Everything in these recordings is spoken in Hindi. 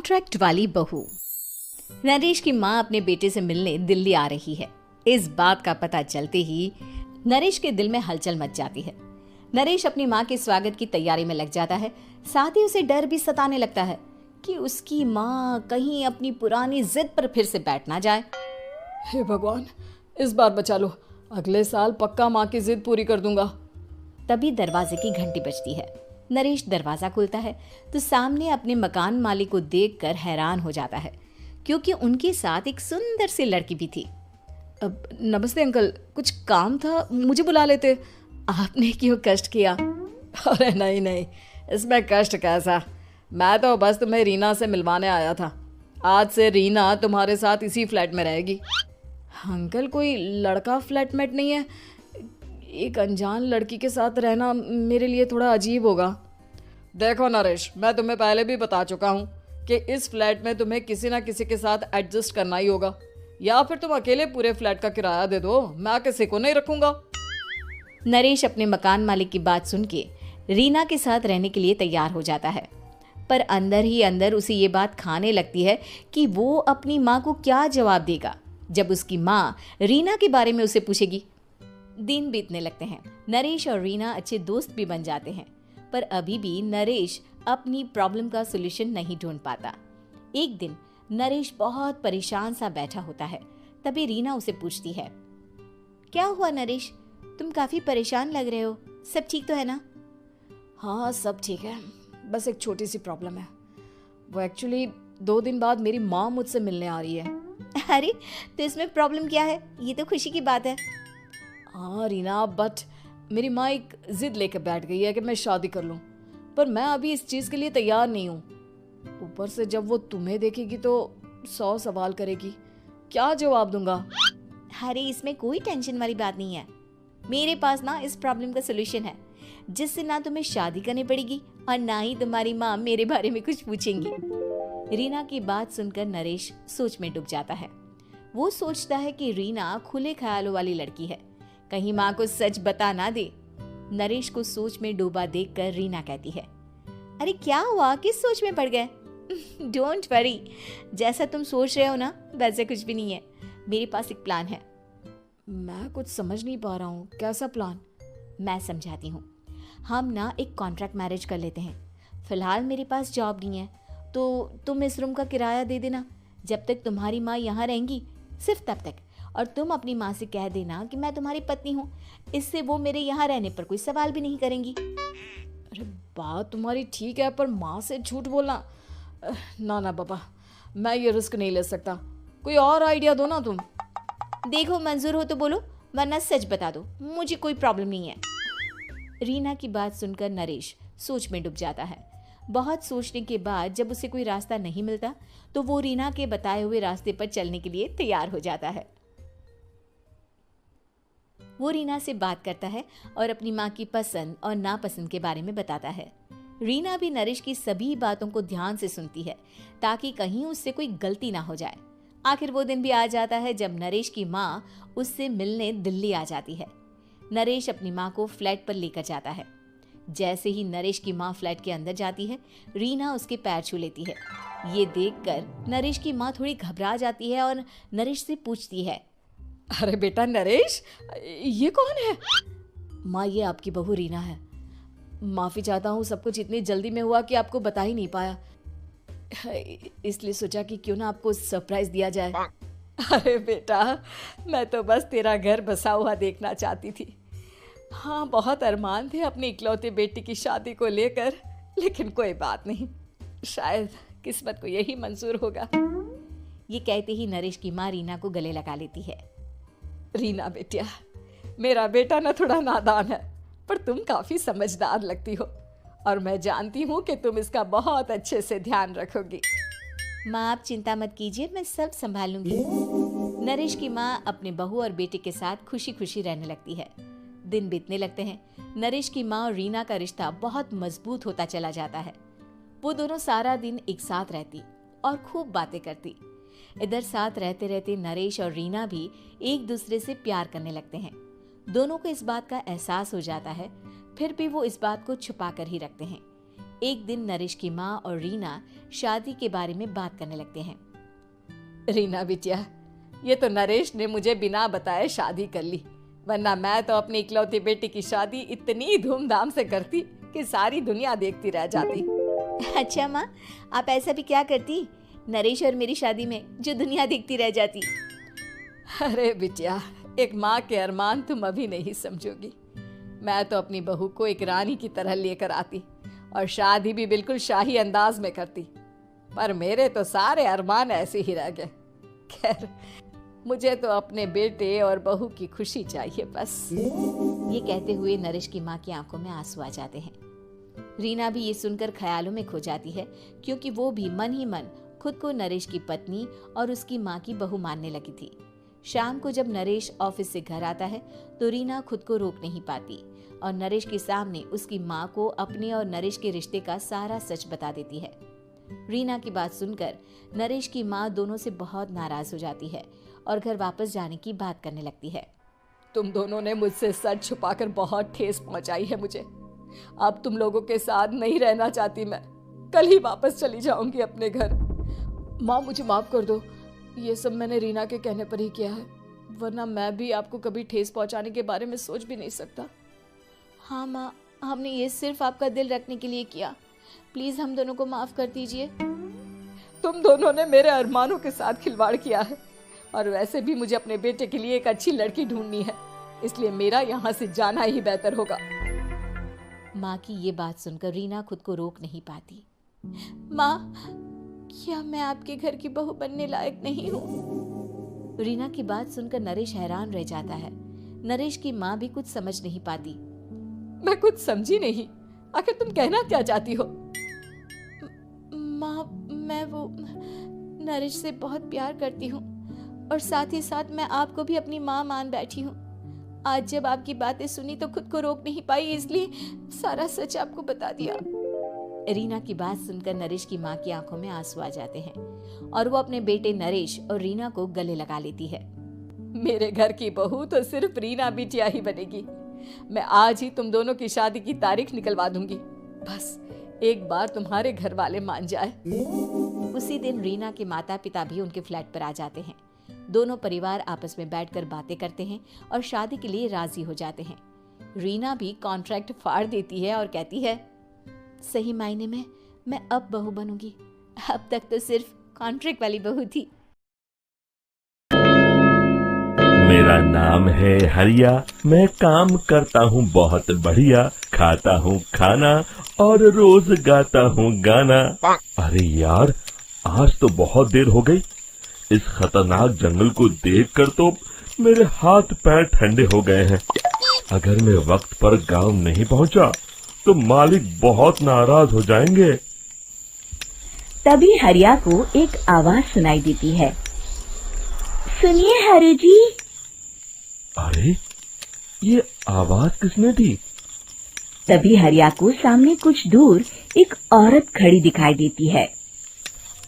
कॉन्ट्रैक्ट वाली बहू। नरेश की माँ अपने बेटे से मिलने दिल्ली आ रही है। इस बात का पता चलते ही नरेश के दिल में हलचल मच जाती है। नरेश अपनी माँ के स्वागत की तैयारी में लग जाता है। साथ ही उसे डर भी सताने लगता है कि उसकी माँ कहीं अपनी पुरानी जिद पर फिर से बैठ ना जाए। हे भगवान, इस बार बचा लो, अगले साल पक्का माँ की जिद पूरी कर दूंगा। तभी दरवाजे की घंटी बजती है। नरेश दरवाजा खोलता है तो सामने अपने मकान मालिक को देखकर हैरान हो जाता है, क्योंकि उनके साथ एक सुंदर सी लड़की भी थी। अब नमस्ते अंकल, कुछ काम था, मुझे बुला लेते। आपने क्यों कष्ट किया? अरे नहीं नहीं, इसमें कष्ट कैसा, मैं तो बस तुम्हें रीना से मिलवाने आया था। आज से रीना तुम्हारे साथ इसी फ्लैट में रहेगी। अंकल, कोई लड़का फ्लैटमेट नहीं है? एक अनजान लड़की के साथ रहना मेरे लिए थोड़ा अजीब होगा। देखो नरेश, मैं तुम्हें पहले भी बता चुका हूँ कि इस फ्लैट में तुम्हें किसी ना किसी के साथ एडजस्ट करना ही होगा, या फिर तुम अकेले पूरे फ्लैट का किराया दे दो, मैं किसी को नहीं रखूंगा। नरेश अपने मकान मालिक की बात सुन के रीना के साथ रहने के लिए तैयार हो जाता है, पर अंदर ही अंदर उसे ये बात खाने लगती है कि वो अपनी माँ को क्या जवाब देगा जब उसकी माँ रीना के बारे में उसे पूछेगी। दिन बीतने लगते हैं। नरेश और रीना अच्छे दोस्त भी बन जाते हैं, पर अभी भी नरेश अपनी प्रॉब्लम का सॉल्यूशन नहीं ढूंढ पाता। एक दिन नरेश बहुत परेशान सा बैठा होता है। तभी रीना उसे पूछती है, क्या हुआ नरेश, तुम काफी परेशान लग रहे हो, सब ठीक तो है ना? हाँ सब ठीक है, बस एक छोटी सी प्रॉब्लम है। वो एक्चुअली 2 दिन बाद मेरी माँ मुझसे मिलने आ रही है। अरे तो इसमें प्रॉब्लम क्या है, ये तो खुशी की बात है। हाँ रीना, बट मेरी माँ एक जिद लेकर बैठ गई है कि मैं शादी कर लूँ, पर मैं अभी इस चीज़ के लिए तैयार नहीं हूँ। ऊपर से जब वो तुम्हें देखेगी तो 100 सवाल करेगी, क्या जवाब दूंगा? अरे इसमें कोई टेंशन वाली बात नहीं है, मेरे पास ना इस प्रॉब्लम का सलूशन है, जिससे ना तुम्हें शादी करनी पड़ेगी और ना ही तुम्हारी माँ मेरे बारे में कुछ पूछेंगी। रीना की बात सुनकर नरेश सोच में डूब जाता है। वो सोचता है कि रीना खुले ख्यालों वाली लड़की है, कहीं माँ को सच बता ना दे। नरेश को सोच में डूबा देखकर रीना कहती है, अरे क्या हुआ, किस सोच में पड़ गए? डोंट वरी, जैसा तुम सोच रहे हो ना वैसे कुछ भी नहीं है, मेरे पास एक प्लान है। मैं कुछ समझ नहीं पा रहा हूँ, कैसा प्लान? मैं समझाती हूँ। हम ना एक कॉन्ट्रैक्ट मैरिज कर लेते हैं। फिलहाल मेरे पास जॉब नहीं है, तो तुम इस रूम का किराया दे देना जब तक तुम्हारी माँ यहाँ रहेंगी, सिर्फ तब तक। और तुम अपनी माँ से कह देना कि मैं तुम्हारी पत्नी हूँ, इससे वो मेरे यहाँ रहने पर कोई सवाल भी नहीं करेंगी। अरे बात तुम्हारी ठीक है, पर माँ से झूठ बोलना, ना ना बाबा, मैं ये रिस्क नहीं ले सकता। कोई और आइडिया दो ना तुम। देखो मंजूर हो तो बोलो, वरना सच बता दो, मुझे कोई प्रॉब्लम नहीं है। रीना की बात सुनकर नरेश सोच में डूब जाता है। बहुत सोचने के बाद जब उसे कोई रास्ता नहीं मिलता तो वो रीना के बताए हुए रास्ते पर चलने के लिए तैयार हो जाता है। वो रीना से बात करता है और अपनी माँ की पसंद और नापसंद के बारे में बताता है। रीना भी नरेश की सभी बातों को ध्यान से सुनती है ताकि कहीं उससे कोई गलती ना हो जाए। आखिर वो दिन भी आ जाता है जब नरेश की माँ उससे मिलने दिल्ली आ जाती है। नरेश अपनी माँ को फ्लैट पर लेकर जाता है। जैसे ही नरेश की माँ फ्लैट के अंदर जाती है, रीना उसके पैर छू लेती है। ये देखकर नरेश की माँ थोड़ी घबरा जाती है और नरेश से पूछती है, अरे बेटा नरेश, ये कौन है? माँ, ये आपकी बहू रीना है। माफ़ी चाहता हूँ, सब कुछ इतनी जल्दी में हुआ कि आपको बता ही नहीं पाया, इसलिए सोचा कि क्यों ना आपको सरप्राइज दिया जाए। अरे बेटा, मैं तो बस तेरा घर बसा हुआ देखना चाहती थी। हाँ, बहुत अरमान थे अपनी इकलौते बेटी की शादी को लेकर, लेकिन कोई बात नहीं, शायद किस्मत को यही मंजूर होगा। ये कहते ही नरेश की माँ रीना को गले लगा लेती है। रीना बेटिया, मेरा बेटा ना थोड़ा नादान है, पर तुम काफ़ी समझदार लगती हो और मैं जानती हूँ कि तुम इसका बहुत अच्छे से ध्यान रखोगी। माँ आप चिंता मत कीजिए, मैं सब संभाल लूंगी। नरेश की माँ अपने बहू और बेटे के साथ खुशी खुशी रहने लगती है। दिन बीतने लगते हैं। नरेश की माँ और रीना का रिश्ता बहुत मजबूत होता चला जाता है। वो दोनों सारा दिन एक साथ रहती और खूब बातें करती। इधर साथ रहते रहते नरेश और रीना भी एक दूसरे से प्यार करने लगते हैं। दोनों को इस बात का एहसास हो जाता है, फिर भी वो इस बात को छुपा कर ही रखते हैं। एक दिन नरेश की माँ और रीना शादी के बारे में बात करने लगते हैं। रीना बिटिया, ये तो नरेश ने मुझे बिना बताए शादी कर ली, वरना मैं तो अपनी इकलौती बेटी की शादी इतनी धूमधाम से करती कि सारी दुनिया देखती रह जाती। अच्छा माँ, आप ऐसा भी क्या करती नरेश और मेरी शादी में जो दुनिया देखती रह जाती? अरे बिटिया, एक माँ के अरमान तुम अभी नहीं समझोगी। मैं तो अपनी बहू को एक रानी की तरह लेकर आती और शादी भी बिल्कुल शाही अंदाज में करती, पर मेरे तो सारे अरमान ऐसे ही रह गए। खैर, मुझे तो अपने बेटे और बहू की खुशी चाहिए बस। ये कहते हुए नरेश की माँ की आंखों में आंसू आ जाते हैं। रीना भी ये सुनकर ख्यालों में खो जाती है, क्योंकि वो भी मन ही मन खुद को नरेश की पत्नी और उसकी माँ की बहू मानने लगी थी। शाम को जब नरेश ऑफिस से घर आता है तो रीना खुद को रोक नहीं पाती और नरेश के सामने उसकी माँ को अपने और नरेश के रिश्ते का सारा सच बता देती है। रीना की बात सुनकर नरेश की माँ दोनों से बहुत नाराज हो जाती है और घर वापस जाने की बात करने लगती है। तुम दोनों ने मुझसे सच छुपाकर बहुत ठेस पहुंचाई है मुझे। अब तुम लोगों के साथ नहीं रहना चाहती मैं, कल ही वापस चली जाऊंगी अपने घर। माँ, मुझे माफ कर दो, ये सब मैंने रीना के कहने पर ही किया है, वरना मैं भी आपको कभी ठेस पहुंचाने के बारे में सोच भी नहीं सकता। हाँ माँ, हमने ये सिर्फ आपका दिल रखने के लिए किया, प्लीज हम दोनों को माफ कर दीजिए। तुम दोनों ने मेरे अरमानों के साथ खिलवाड़ किया है, और वैसे भी मुझे अपने बेटे के लिए एक अच्छी लड़की ढूंढनी है, इसलिए मेरा यहाँ से जाना ही बेहतर होगा। माँ की ये बात सुनकर रीना खुद को रोक नहीं पाती। माँ, क्या मैं आपके घर की बहू बनने लायक नहीं हूँ? रीना की बात सुनकर नरेश हैरान रह जाता है। नरेश की माँ भी कुछ समझ नहीं पाती। मैं कुछ समझी नहीं, आखिर तुम कहना क्या चाहती हो? माँ, मैं वो नरेश से बहुत प्यार करती हूँ और साथ ही साथ मैं आपको भी अपनी माँ मान बैठी हूँ। आज जब आपकी बातें सुनी तो खुद को रोक नहीं पाई, इसलिए सारा सच आपको बता दिया। रीना की बात सुनकर नरेश की माँ की आंखों में आंसू आ जाते हैं और वो अपने बेटे नरेश और रीना को गले लगा लेती है। मेरे घर की बहू तो सिर्फ रीना बिटिया ही बनेगी। मैं आज ही तुम दोनों की शादी की तारीख निकलवा दूंगी, बस एक बार तुम्हारे घर वाले मान जाए। उसी दिन रीना के माता पिता भी उनके फ्लैट पर आ जाते हैं। दोनों परिवार आपस में बैठकर बातें करते हैं और शादी के लिए राजी हो जाते हैं। रीना भी कॉन्ट्रैक्ट फाड़ देती है और कहती है, सही मायने में मैं अब बहू बनूंगी, अब तक तो सिर्फ कॉन्ट्रैक्ट वाली बहू थी। मेरा नाम है हरिया, मैं काम करता हूँ बहुत बढ़िया, खाता हूँ खाना और रोज गाता हूँ गाना। अरे यार, आज तो बहुत देर हो गई। इस खतरनाक जंगल को देखकर तो मेरे हाथ पैर ठंडे हो गए हैं। अगर मैं वक्त पर गांव नहीं पहुंचा तो मालिक बहुत नाराज हो जाएंगे। तभी हरिया को एक आवाज सुनाई देती है। सुनिए हरु जी। अरे, ये आवाज किसने दी? तभी हरिया को सामने कुछ दूर एक औरत खड़ी दिखाई देती है।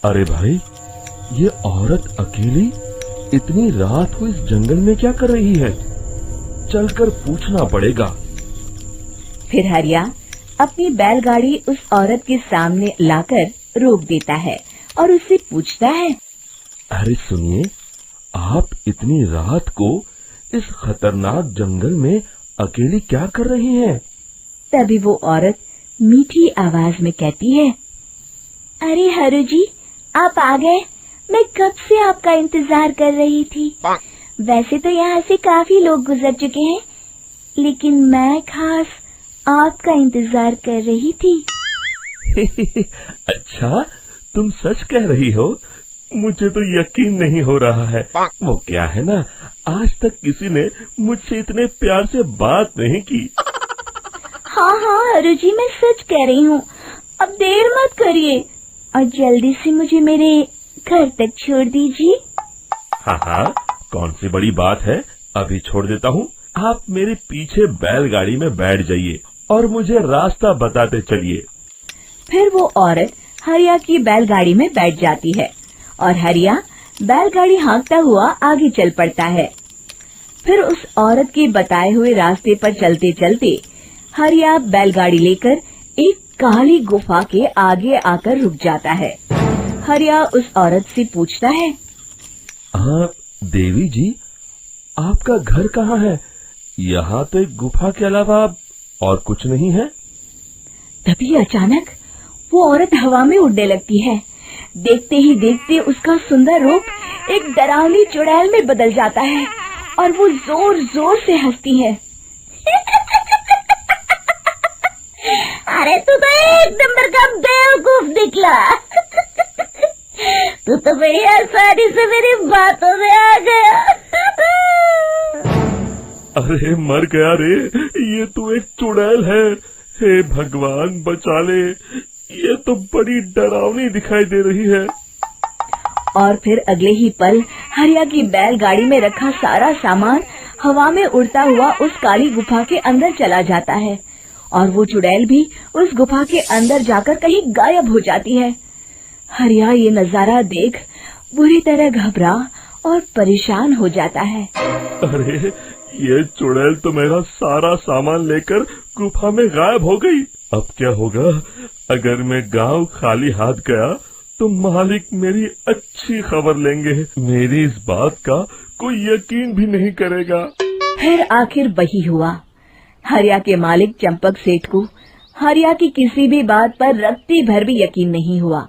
अरे भाई, ये औरत अकेली इतनी रात को इस जंगल में क्या कर रही है? चलकर पूछना पड़ेगा। फिर हरिया अपनी बैलगाड़ी उस औरत के सामने लाकर रोक देता है और उससे पूछता है, अरे सुनिए, आप इतनी रात को इस खतरनाक जंगल में अकेली क्या कर रही हैं? तभी वो औरत मीठी आवाज में कहती है, अरे हरु जी, आप आ गए। मैं कब से आपका इंतजार कर रही थी। वैसे तो यहाँ से काफी लोग गुजर चुके हैं, लेकिन मैं खास आपका इंतजार कर रही थी। अच्छा, तुम सच कह रही हो? मुझे तो यकीन नहीं हो रहा है। वो क्या है ना, आज तक किसी ने मुझसे इतने प्यार से बात नहीं की। हाँ हाँ हरु जी, मैं सच कह रही हूँ। अब देर मत करिए और जल्दी से मुझे मेरे घर तक छोड़ दीजिए। हाँ हाँ, कौन सी बड़ी बात है, अभी छोड़ देता हूँ। आप मेरे पीछे बैलगाड़ी में बैठ जाइए और मुझे रास्ता बताते चलिए। फिर वो औरत हरिया की बैलगाड़ी में बैठ जाती है और हरिया बैलगाड़ी हाँकता हुआ आगे चल पड़ता है। फिर उस औरत के बताए हुए रास्ते पर चलते चलते हरिया बैलगाड़ी लेकर एक काली गुफा के आगे आकर रुक जाता है। हरिया उस औरत से पूछता है, हाँ देवी जी, आपका घर कहाँ है? यहाँ तो एक गुफा के अलावा और कुछ नहीं है। तभी अचानक वो औरत हवा में उड़ने लगती है। देखते ही देखते उसका सुंदर रूप एक डरावनी चुड़ैल में बदल जाता है और वो जोर जोर से हंसती है। अरे तू तो एक नंबर का बेवकूफ निकला। तू तो बड़ी आसानी से मेरी बातों में आ गया। अरे मर गया रे, ये तो एक चुड़ैल है। हे भगवान बचा ले, ये तो बड़ी डरावनी दिखाई दे रही है। और फिर अगले ही पल हरिया की बैलगाड़ी में रखा सारा सामान हवा में उड़ता हुआ उस काली गुफा के अंदर चला जाता है और वो चुड़ैल भी उस गुफा के अंदर जाकर कहीं गायब हो जाती है। हरिया ये नजारा देख बुरी तरह घबरा और परेशान हो जाता है। अरे ये चुड़ैल तो मेरा सारा सामान लेकर गुफा में गायब हो गई। अब क्या होगा? अगर मैं गांव खाली हाथ गया तो मालिक मेरी अच्छी खबर लेंगे। मेरी इस बात का कोई यकीन भी नहीं करेगा। फिर आखिर वही हुआ। हरिया के मालिक चंपक सेठ को हरिया की किसी भी बात पर रत्ती भर भी यकीन नहीं हुआ।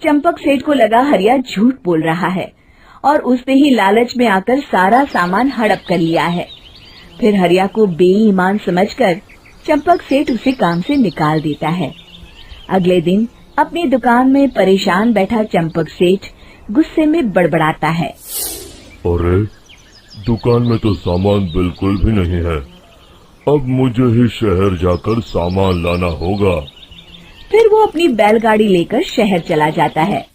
चंपक सेठ को लगा हरिया झूठ बोल रहा है और उसने ही लालच में आकर सारा सामान हड़प कर लिया है। फिर हरिया को बेईमान समझकर चंपक सेठ उसे काम से निकाल देता है। अगले दिन अपनी दुकान में परेशान बैठा चंपक सेठ गुस्से में बड़बड़ाता है, अरे दुकान में तो सामान बिल्कुल भी नहीं है। अब मुझे ही शहर जाकर सामान लाना होगा। फिर वो अपनी बैलगाड़ी लेकर शहर चला जाता है।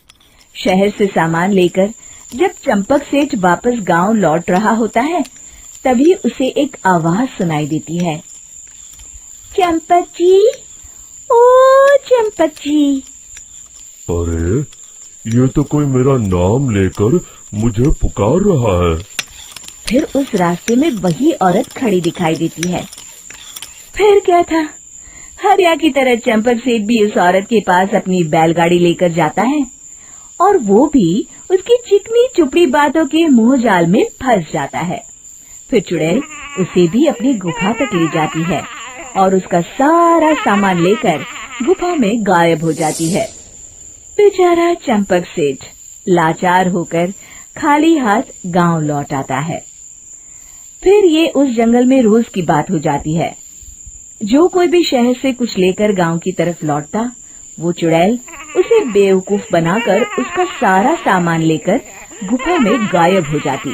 शहर से सामान लेकर जब चंपक सेठ वापस गांव लौट रहा होता है, तभी उसे एक आवाज सुनाई देती है, चंपक जी, ओ चंपक जी। अरे ये तो कोई मेरा नाम लेकर मुझे पुकार रहा है। फिर उस रास्ते में वही औरत खड़ी दिखाई देती है। फिर क्या था, हरिया की तरह चंपक सेठ भी उस औरत के पास अपनी बैलगाड़ी लेकर जाता है और वो भी उसकी चिकनी चुपड़ी बातों के मुंह जाल में फंस जाता है। फिर चुड़ैल उसे भी अपनी गुफा तक ले जाती है और उसका सारा सामान लेकर गुफा में गायब हो जाती है। बेचारा चंपक सेठ लाचार होकर खाली हाथ गांव लौट आता है। फिर ये उस जंगल में रोज की बात हो जाती है। जो कोई भी शहर से कुछ लेकर गांव की तरफ लौटता, वो चुड़ैल उसे बेवकूफ बनाकर उसका सारा सामान लेकर गुफा में गायब हो जाती।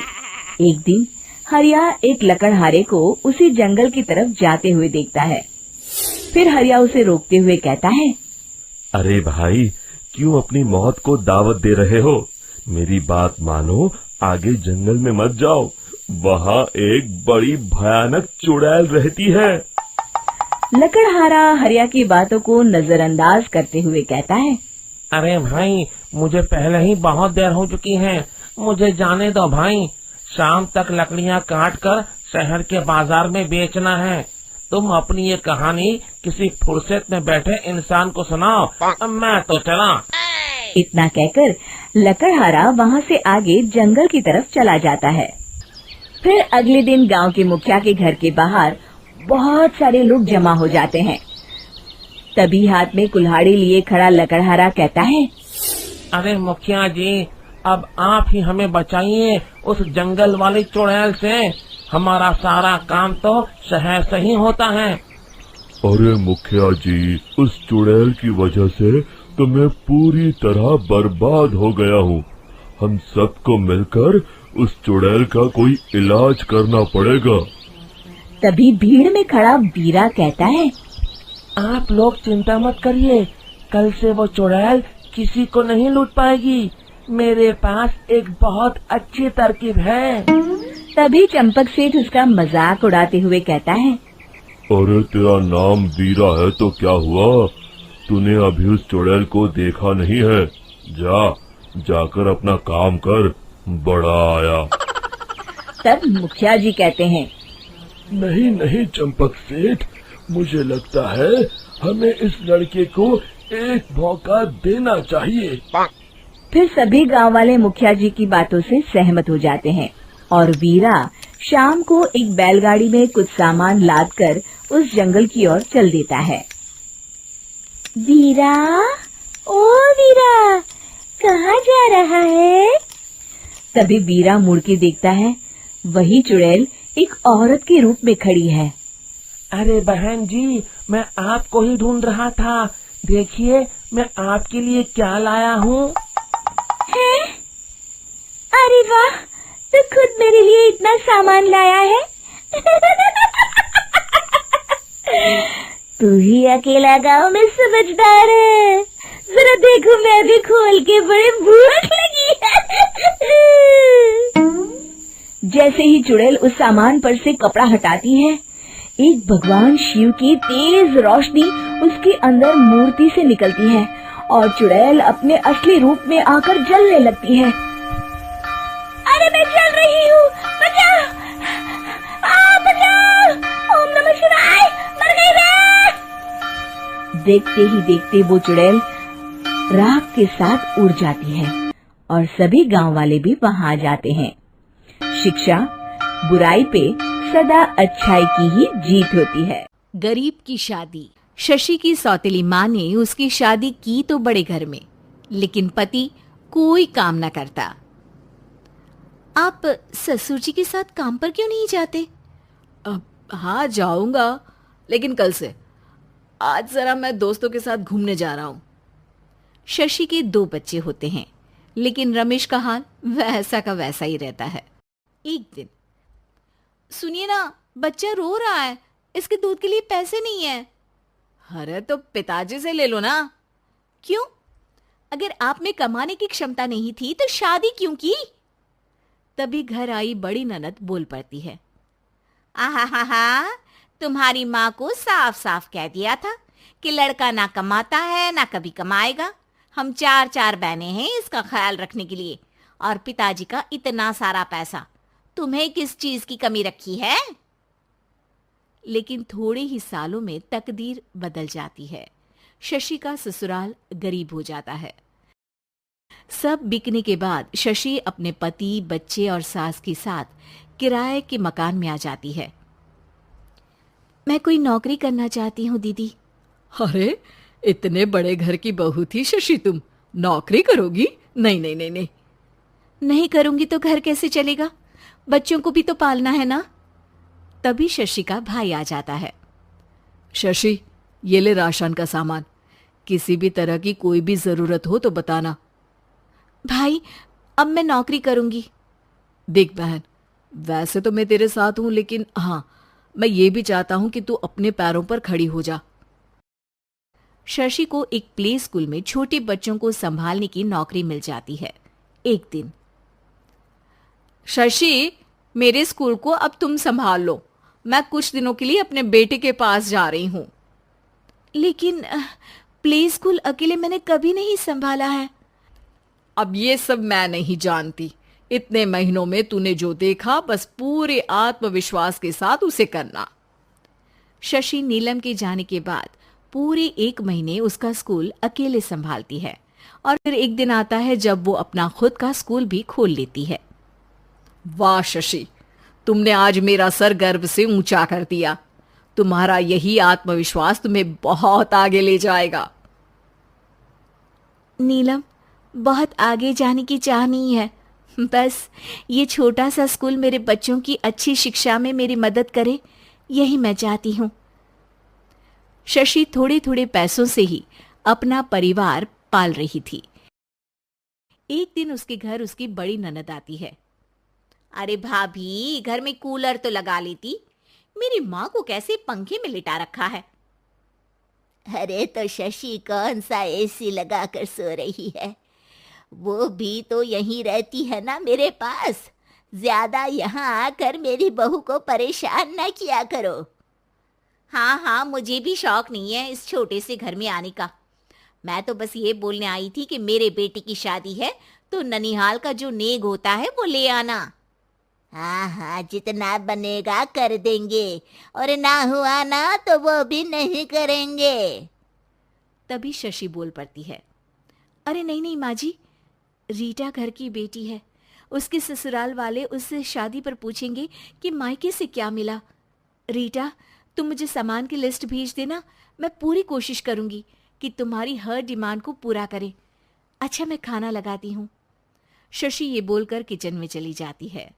एक दिन हरिया एक लकड़हारे को उसी जंगल की तरफ जाते हुए देखता है। फिर हरिया उसे रोकते हुए कहता है, अरे भाई, क्यों अपनी मौत को दावत दे रहे हो? मेरी बात मानो, आगे जंगल में मत जाओ। वहाँ एक बड़ी भयानक चुड़ैल रहती है। लकड़हारा हरिया की बातों को नजरअंदाज करते हुए कहता है, अरे भाई, मुझे पहले ही बहुत देर हो चुकी है, मुझे जाने दो भाई। शाम तक लकड़ियाँ काट कर शहर के बाजार में बेचना है। तुम अपनी ये कहानी किसी फुर्सत में बैठे इंसान को सुनाओ, मैं तो चला। इतना कहकर लकड़हारा वहाँ से आगे जंगल की तरफ चला जाता है। फिर अगले दिन गांव के मुखिया के घर के बाहर बहुत सारे लोग जमा हो जाते हैं। तभी हाथ में कुल्हाड़ी लिए खड़ा लकड़हारा कहता है, अरे मुखिया जी, अब आप ही हमें बचाइए उस जंगल वाली चुड़ैल से। हमारा सारा काम तो शहर से ही होता है। अरे मुखिया जी, उस चुड़ैल की वजह से तो मैं पूरी तरह बर्बाद हो गया हूँ। हम सबको मिलकर उस चुड़ैल का कोई इलाज करना पड़ेगा। तभी भीड़ में खड़ा वीरा कहता है, आप लोग चिंता मत करिए, कल से वो चुड़ैल किसी को नहीं लूट पाएगी। मेरे पास एक बहुत अच्छी तरकीब है। तभी चंपक सेठ उसका मजाक उड़ाते हुए कहता है, अरे तेरा नाम वीरा है तो क्या हुआ? तूने अभी उस चुड़ैल को देखा नहीं है? जाकर अपना काम कर, बड़ा आया। तब मुखिया जी कहते हैं, नहीं नहीं चंपक सेठ, मुझे लगता है हमें इस लड़के को एक मौका देना चाहिए। फिर सभी गांव वाले मुखिया जी की बातों से सहमत हो जाते हैं और वीरा शाम को एक बैलगाड़ी में कुछ सामान लादकर उस जंगल की ओर चल देता है। वीरा, ओ वीरा, कहाँ जा रहा है? तभी वीरा मुड़ के देखता है, वही चुड़ैल एक औरत के रूप में खड़ी है। अरे बहन जी, मैं आपको ही ढूंढ रहा था। देखिए, मैं आपके लिए क्या लाया हूँ। हैं? अरे वाह, तो खुद मेरे लिए इतना सामान लाया है। तू ही अकेला गांव में समझदार है। जरा देखो, मैं भी खोल के, बड़े भूख लगी है। जैसे ही चुड़ैल उस सामान पर से कपड़ा हटाती है, एक भगवान शिव की तेज रोशनी उसके अंदर मूर्ति से निकलती है और चुड़ैल अपने असली रूप में आकर जलने लगती है। अरे मैं जल रही हूँ, बचाओ! बचाओ! ओम नमः शिवाय! मर गई मैं! देखते ही देखते वो चुड़ैल राख के साथ उड़ जाती है और सभी गांव वाले भी वहां आ जाते हैं। शिक्षा बुराई पे सदा अच्छाई की ही जीत होती है। गरीब की शादी। शशि की सौतेली माँ ने उसकी शादी की तो बड़े घर में, लेकिन पति कोई काम न करता। आप ससुर जी के साथ काम पर क्यों नहीं जाते? हाँ, जाऊंगा, लेकिन कल से। आज जरा मैं दोस्तों के साथ घूमने जा रहा हूँ। शशि के 2 बच्चे होते हैं, लेकिन रमेश का हाल वैसा का वैसा ही रहता है। एक दिन, सुनिए ना, बच्चा रो रहा है, इसके दूध के लिए पैसे नहीं है। अरे तो पिताजी से ले लो ना। क्यों? अगर आप में कमाने की क्षमता नहीं थी तो शादी क्यों की? तभी घर आई बड़ी ननद बोल पड़ती है। आहा, तुम्हारी माँ को साफ साफ कह दिया था कि लड़का ना कमाता है ना कभी कमाएगा। हम 4 बहनें हैं इसका ख्याल रखने के लिए, और पिताजी का इतना सारा पैसा, तुम्हें किस चीज की कमी रखी है? लेकिन थोड़े ही सालों में तकदीर बदल जाती है। शशि का ससुराल गरीब हो जाता है। सब बिकने के बाद शशि अपने पति, बच्चे और सास के साथ किराए के मकान में आ जाती है। मैं कोई नौकरी करना चाहती हूँ दीदी। अरे, इतने बड़े घर की बहू थी शशि, तुम नौकरी करोगी? नहीं नहीं नहीं नहीं। नहीं करूंगी तो घर कैसे चलेगा? बच्चों को भी तो पालना है ना। तभी शशि का भाई आ जाता है। शशि, ये ले राशन का सामान, किसी भी तरह की कोई भी जरूरत हो तो बताना। भाई, अब मैं नौकरी करूंगी। देख बहन, वैसे तो मैं तेरे साथ हूं, लेकिन हाँ, मैं ये भी चाहता हूं कि तू अपने पैरों पर खड़ी हो जा। शशि को एक प्ले स्कूल में छोटे बच्चों को संभालने की नौकरी मिल जाती है। एक दिन, शशि, मेरे स्कूल को अब तुम संभाल लो। मैं कुछ दिनों के लिए अपने बेटे के पास जा रही हूं। लेकिन प्ले स्कूल अकेले मैंने कभी नहीं संभाला है। अब ये सब मैं नहीं जानती। इतने महीनों में तूने जो देखा, बस पूरे आत्मविश्वास के साथ उसे करना। शशि नीलम के जाने के बाद पूरे 1 महीने उसका स्कूल अकेले संभालती है, और फिर एक दिन आता है जब वो अपना खुद का स्कूल भी खोल लेती है। वाह शशि, तुमने आज मेरा सर गर्व से ऊंचा कर दिया। तुम्हारा यही आत्मविश्वास तुम्हें बहुत आगे ले जाएगा। नीलम, बहुत आगे जाने की चाह नहीं है, बस ये छोटा सा स्कूल मेरे बच्चों की अच्छी शिक्षा में मेरी मदद करे, यही मैं चाहती हूँ। शशि थोड़े थोड़े पैसों से ही अपना परिवार पाल रही थी। एक दिन उसके घर उसकी बड़ी ननद आती है। अरे भाभी, घर में कूलर तो लगा लेती, मेरी माँ को कैसे पंखे में लिटा रखा है। अरे तो शशि कौन सा एसी लगा कर सो रही है, वो भी तो यहीं रहती है ना मेरे पास। ज्यादा यहाँ आकर मेरी बहू को परेशान न किया करो। हाँ, मुझे भी शौक नहीं है इस छोटे से घर में आने का। मैं तो बस ये बोलने आई थी कि मेरे बेटे की शादी है तो ननिहाल का जो नेग होता है वो ले आना। हाँ हाँ, जितना बनेगा कर देंगे, और ना हुआ ना तो वो भी नहीं करेंगे। तभी शशि बोल पड़ती है, अरे नहीं नहीं माँ जी, रीटा घर की बेटी है, उसके ससुराल वाले उससे शादी पर पूछेंगे कि मायके से क्या मिला। रीटा, तुम मुझे सामान की लिस्ट भेज देना, मैं पूरी कोशिश करूंगी कि तुम्हारी हर डिमांड को पूरा करें। अच्छा, मैं खाना लगाती हूँ। शशि ये बोलकर किचन में चली जाती है।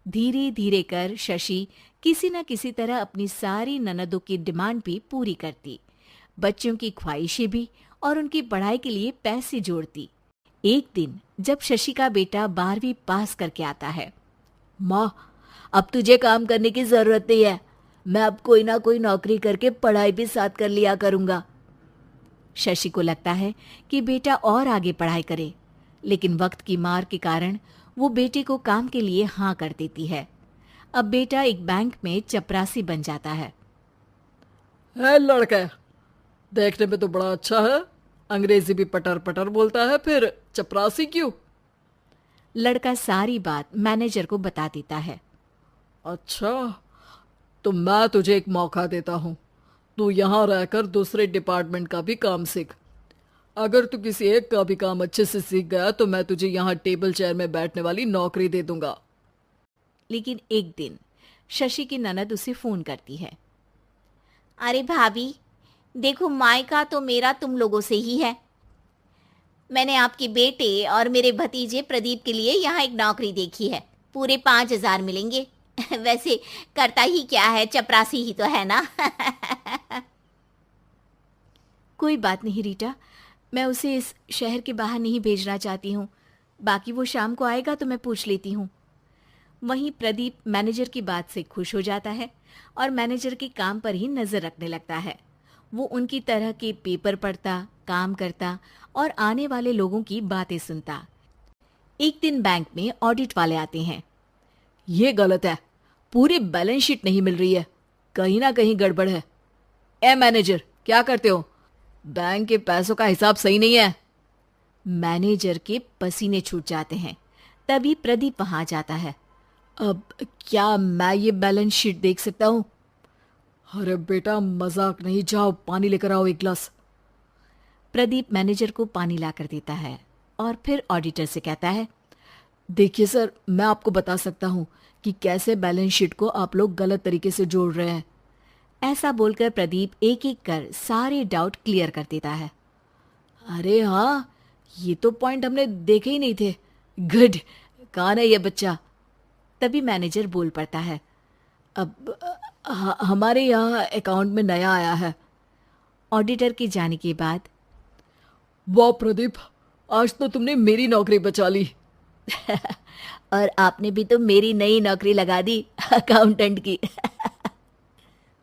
धीरे धीरे कर शशि किसी न किसी तरह अपनी सारी ननदों की डिमांड भी पूरी करती, बच्चों की ख्वाहिशें भी, और उनकी पढ़ाई के लिए पैसे जोड़ती। एक दिन जब शशि का बेटा 12वीं पास करके आता है, माँ, अब तुझे काम करने की जरूरत नहीं है, मैं अब कोई ना कोई नौकरी करके पढ़ाई भी साथ कर लिया करूंगा। शशि को लगता है कि बेटा और आगे पढ़ाई करे, लेकिन वक्त की मार के कारण वो बेटे को काम के लिए हाँ कर देती है। अब बेटा एक बैंक में चपरासी बन जाता है। लड़का, देखने में तो बड़ा अच्छा है, अंग्रेजी भी पटर पटर बोलता है, फिर चपरासी क्यों? लड़का सारी बात मैनेजर को बता देता है। अच्छा, तो मैं तुझे एक मौका देता हूँ, तू यहाँ रहकर दूसरे डिपार्टमेंट का भी काम सीख। अगर तू किसी एक का भी काम अच्छे से सीख गया तो मैं तुझे यहाँ टेबल चेयर में बैठने वाली नौकरी दे दूंगा। लेकिन एक दिन शशि की ननद उसे फोन करती है। अरे भाभी, देखो मायका तो मेरा तुम लोगों से ही है। मैंने आपके बेटे और मेरे भतीजे प्रदीप के लिए यहाँ एक नौकरी देखी है, पूरे 5,000 मिलेंगे। वैसे करता ही क्या है, चपरासी ही तो है ना। कोई बात नहीं रीटा, मैं उसे इस शहर के बाहर नहीं भेजना चाहती हूँ, बाकी वो शाम को आएगा तो मैं पूछ लेती हूँ। वहीं प्रदीप मैनेजर की बात से खुश हो जाता है और मैनेजर के काम पर ही नजर रखने लगता है। वो उनकी तरह के पेपर पढ़ता, काम करता और आने वाले लोगों की बातें सुनता। एक दिन बैंक में ऑडिट वाले आते हैं। ये गलत है, पूरी बैलेंस शीट नहीं मिल रही है, कहीं ना कहीं गड़बड़ है। ए मैनेजर, क्या करते हो? बैंक के पैसों का हिसाब सही नहीं है। मैनेजर के पसीने छूट जाते हैं। तभी प्रदीप वहां जाता है। अब क्या मैं ये बैलेंस शीट देख सकता हूँ? अरे बेटा, मजाक नहीं, जाओ पानी लेकर आओ एक गिलास। प्रदीप मैनेजर को पानी लाकर देता है और फिर ऑडिटर से कहता है, देखिए सर, मैं आपको बता सकता हूँ कि कैसे बैलेंस शीट को आप लोग गलत तरीके से जोड़ रहे हैं। ऐसा बोलकर प्रदीप एक एक कर सारे डाउट क्लियर कर देता है। अरे हाँ, ये तो पॉइंट हमने देखे ही नहीं थे। गुड, कौन है ये बच्चा? तभी मैनेजर बोल पड़ता है, अब हमारे यहाँ अकाउंट में नया आया है। ऑडिटर के जाने के बाद, वाह प्रदीप, आज तो तुमने मेरी नौकरी बचा ली। और आपने भी तो मेरी नई नौकरी लगा दी, अकाउंटेंट की।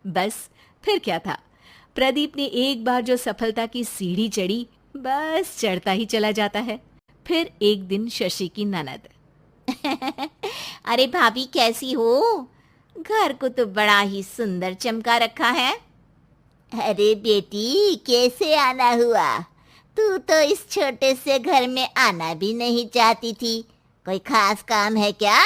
बस फिर क्या था, प्रदीप ने एक बार जो सफलता की सीढ़ी चढ़ी, बस चढ़ता ही चला जाता है। फिर एक दिन शशि की ननद, अरे भाभी कैसी हो? घर को तो बड़ा ही सुंदर चमका रखा है। अरे बेटी, कैसे आना हुआ? तू तो इस छोटे से घर में आना भी नहीं चाहती थी, कोई खास काम है क्या?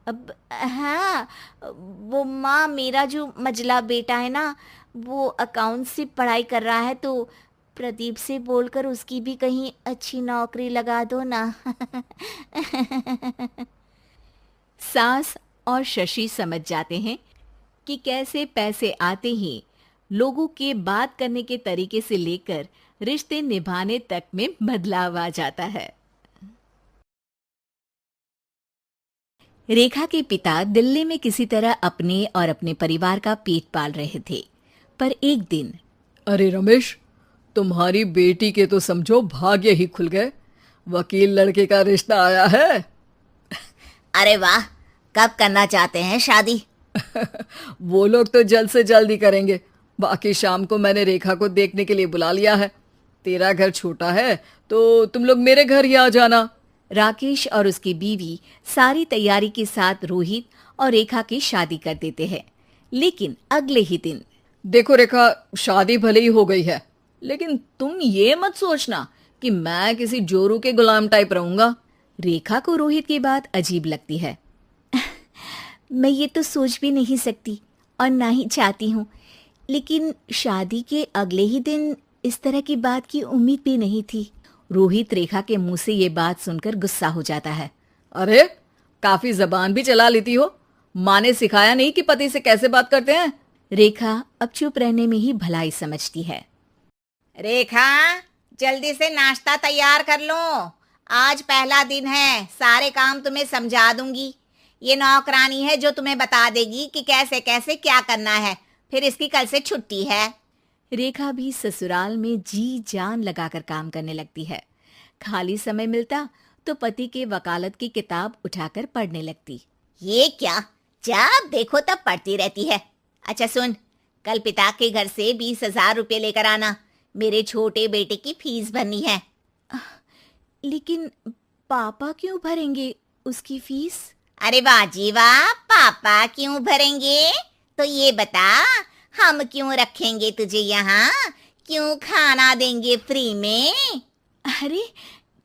अब हाँ, वो माँ, मेरा जो मजला बेटा है ना, वो अकाउंट से पढ़ाई कर रहा है, तो प्रदीप से बोलकर उसकी भी कहीं अच्छी नौकरी लगा दो ना। सास और शशि समझ जाते हैं कि कैसे पैसे आते ही लोगों के बात करने के तरीके से लेकर रिश्ते निभाने तक में बदलाव आ जाता है। रेखा के पिता दिल्ली में किसी तरह अपने और अपने परिवार का पेट पाल रहे थे, पर एक दिन, अरे रमेश, तुम्हारी बेटी के तो समझो भाग्य ही खुल गए, वकील लड़के का रिश्ता आया है। अरे वाह, कब करना चाहते हैं शादी? वो लोग तो जल्द से जल्द ही करेंगे, बाकी शाम को मैंने रेखा को देखने के लिए बुला लिया है। तेरा घर छोटा है तो तुम लोग मेरे घर ही आ जाना। राकेश और उसकी बीवी सारी तैयारी के साथ रोहित और रेखा की शादी कर देते हैं। लेकिन अगले ही दिन, देखो रेखा, शादी भले ही हो गई है, लेकिन तुम ये मत सोचना कि मैं किसी जोरू के गुलाम टाइप रहूंगा। रेखा को रोहित की बात अजीब लगती है। मैं ये तो सोच भी नहीं सकती और ना ही चाहती हूँ, लेकिन शादी के अगले ही दिन इस तरह की बात की उम्मीद भी नहीं थी। रोहित रेखा के मुंह से ये बात सुनकर गुस्सा हो जाता है। अरे काफी जबान भी चला लेती हो। माँ ने सिखाया नहीं कि पति से कैसे बात करते हैं? रेखा अब चुप रहने में ही भलाई समझती है। रेखा, जल्दी से नाश्ता तैयार कर लो, आज पहला दिन है, सारे काम तुम्हें समझा दूंगी। ये नौकरानी है जो तुम्हें बता देगी कि कैसे कैसे क्या करना है, फिर इसकी कल से छुट्टी है। रेखा भी ससुराल में जी जान लगाकर काम करने लगती है। खाली समय मिलता तो पति के वकालत की किताब उठाकर पढ़ने लगती। ये क्या, जब देखो तब पढ़ती रहती है। अच्छा सुन, कल पिता के घर से 20,000 रुपये लेकर आना, मेरे छोटे बेटे की फीस भरनी है। लेकिन पापा क्यों भरेंगे उसकी फीस? अरे वाह जी वाह, पापा क्यों भरेंगे? तो ये बता, हम क्यों रखेंगे तुझे यहाँ, क्यों खाना देंगे फ्री में? अरे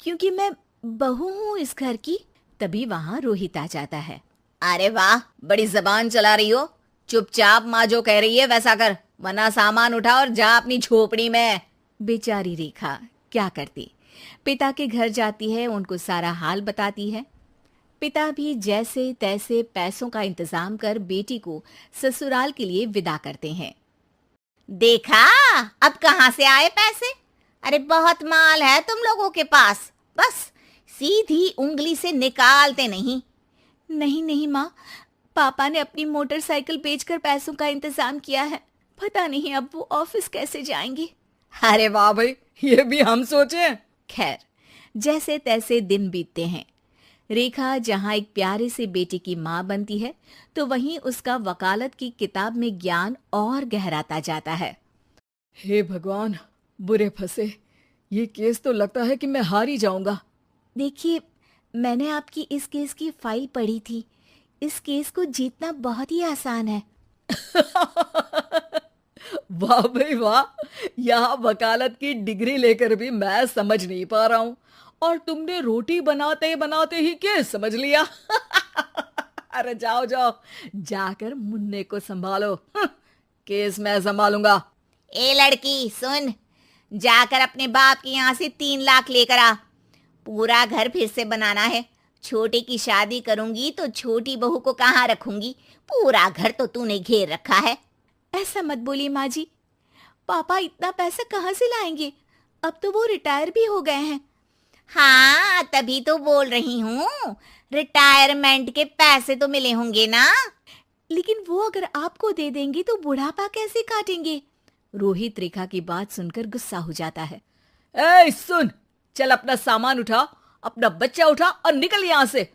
क्योंकि मैं बहू हूँ इस घर की। तभी वहाँ रोहित आ जाता है। अरे वाह, बड़ी जबान चला रही हो। चुपचाप माँ जो कह रही है वैसा कर, वरना सामान उठा और जा अपनी झोपड़ी में। बेचारी रेखा क्या करती, पिता के घर जाती है, उनको सारा हाल बताती है। पिता भी जैसे तैसे पैसों का इंतजाम कर बेटी को ससुराल के लिए विदा करते हैं। देखा, अब कहाँ से आए पैसे? अरे बहुत माल है तुम लोगों के पास, बस सीधी उंगली से निकालते नहीं। नहीं नहीं माँ, पापा ने अपनी मोटरसाइकिल बेचकर पैसों का इंतजाम किया है। पता नहीं अब वो ऑफिस कैसे जाएंगे। अरे वाह भाई, ये भी हम सोचे। खैर, जैसे तैसे दिन बीतते हैं। रेखा जहाँ एक प्यारे से बेटे की माँ बनती है, तो वहीं उसका वकालत की किताब में ज्ञान और गहराता जाता है। हे भगवान, बुरे फंसे। ये केस तो लगता है कि मैं हार ही जाऊंगा। देखिए, मैंने आपकी इस केस की फाइल पढ़ी थी। इस केस को जीतना बहुत ही आसान है। वाह भाई वाह, यहाँ वकालत की डिग्री लेकर भी मैं समझ नहीं पा रहा हूँ, और तुमने रोटी बनाते बनाते ही केस समझ लिया। अरे जाओ जाओ, जाकर मुन्ने को संभालो। केस मैं संभालूंगा। ए लड़की सुन, जाकर अपने बाप के यहाँ से 3 लाख लेकर आ। पूरा घर फिर से बनाना है। छोटे की शादी करूंगी तो छोटी बहू को कहाँ रखूंगी? पूरा घर तो तूने घेर रखा है। ऐसा मत बोलिए माँ जी, पापा इतना पैसा कहाँ से लाएंगे? अब तो वो रिटायर भी हो गए हैं। हाँ, तभी तो बोल रही हूँ, रिटायरमेंट के पैसे तो मिले होंगे ना। लेकिन वो अगर आपको दे देंगे तो बुढ़ापा कैसे काटेंगे? रोहित रेखा की बात सुनकर गुस्सा हो जाता है। ए सुन, चल अपना सामान उठा, अपना बच्चा उठा और निकल यहाँ से।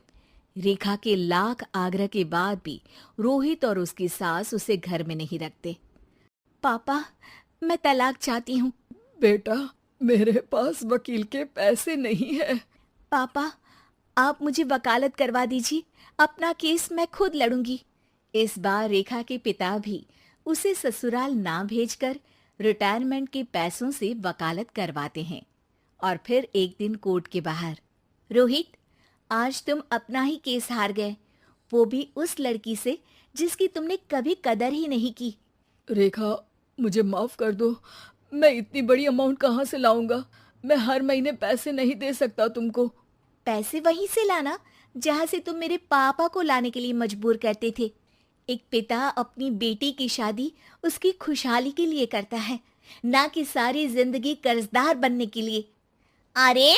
रेखा के लाख आग्रह के बाद भी रोहित और उसकी सास उसे घर में नहीं रखते। पापा, मैं तलाक चाहती हूँ। बेटा, मेरे पास वकील के पैसे नहीं है। पापा, आप मुझे वकालत करवा दीजिए, अपना केस मैं खुद लड़ूंगी। इस बार रेखा के पिता भी उसे ससुराल ना भेजकर रिटायरमेंट के पैसों से वकालत करवाते हैं। और फिर एक दिन कोर्ट के बाहर, रोहित, आज तुम अपना ही केस हार गए, वो भी उस लड़की से जिसकी तुमने कभी कदर ही नहीं की। रेखा, मुझे माफ कर दो। मैं इतनी बड़ी अमाउंट कहाँ से लाऊंगा? मैं हर महीने पैसे नहीं दे सकता तुमको। पैसे वहीं से लाना जहाँ से तुम मेरे पापा को लाने के लिए मजबूर करते थे। एक पिता अपनी बेटी की शादी उसकी खुशहाली के लिए करता है, ना कि सारी जिंदगी कर्जदार बनने के लिए। अरे,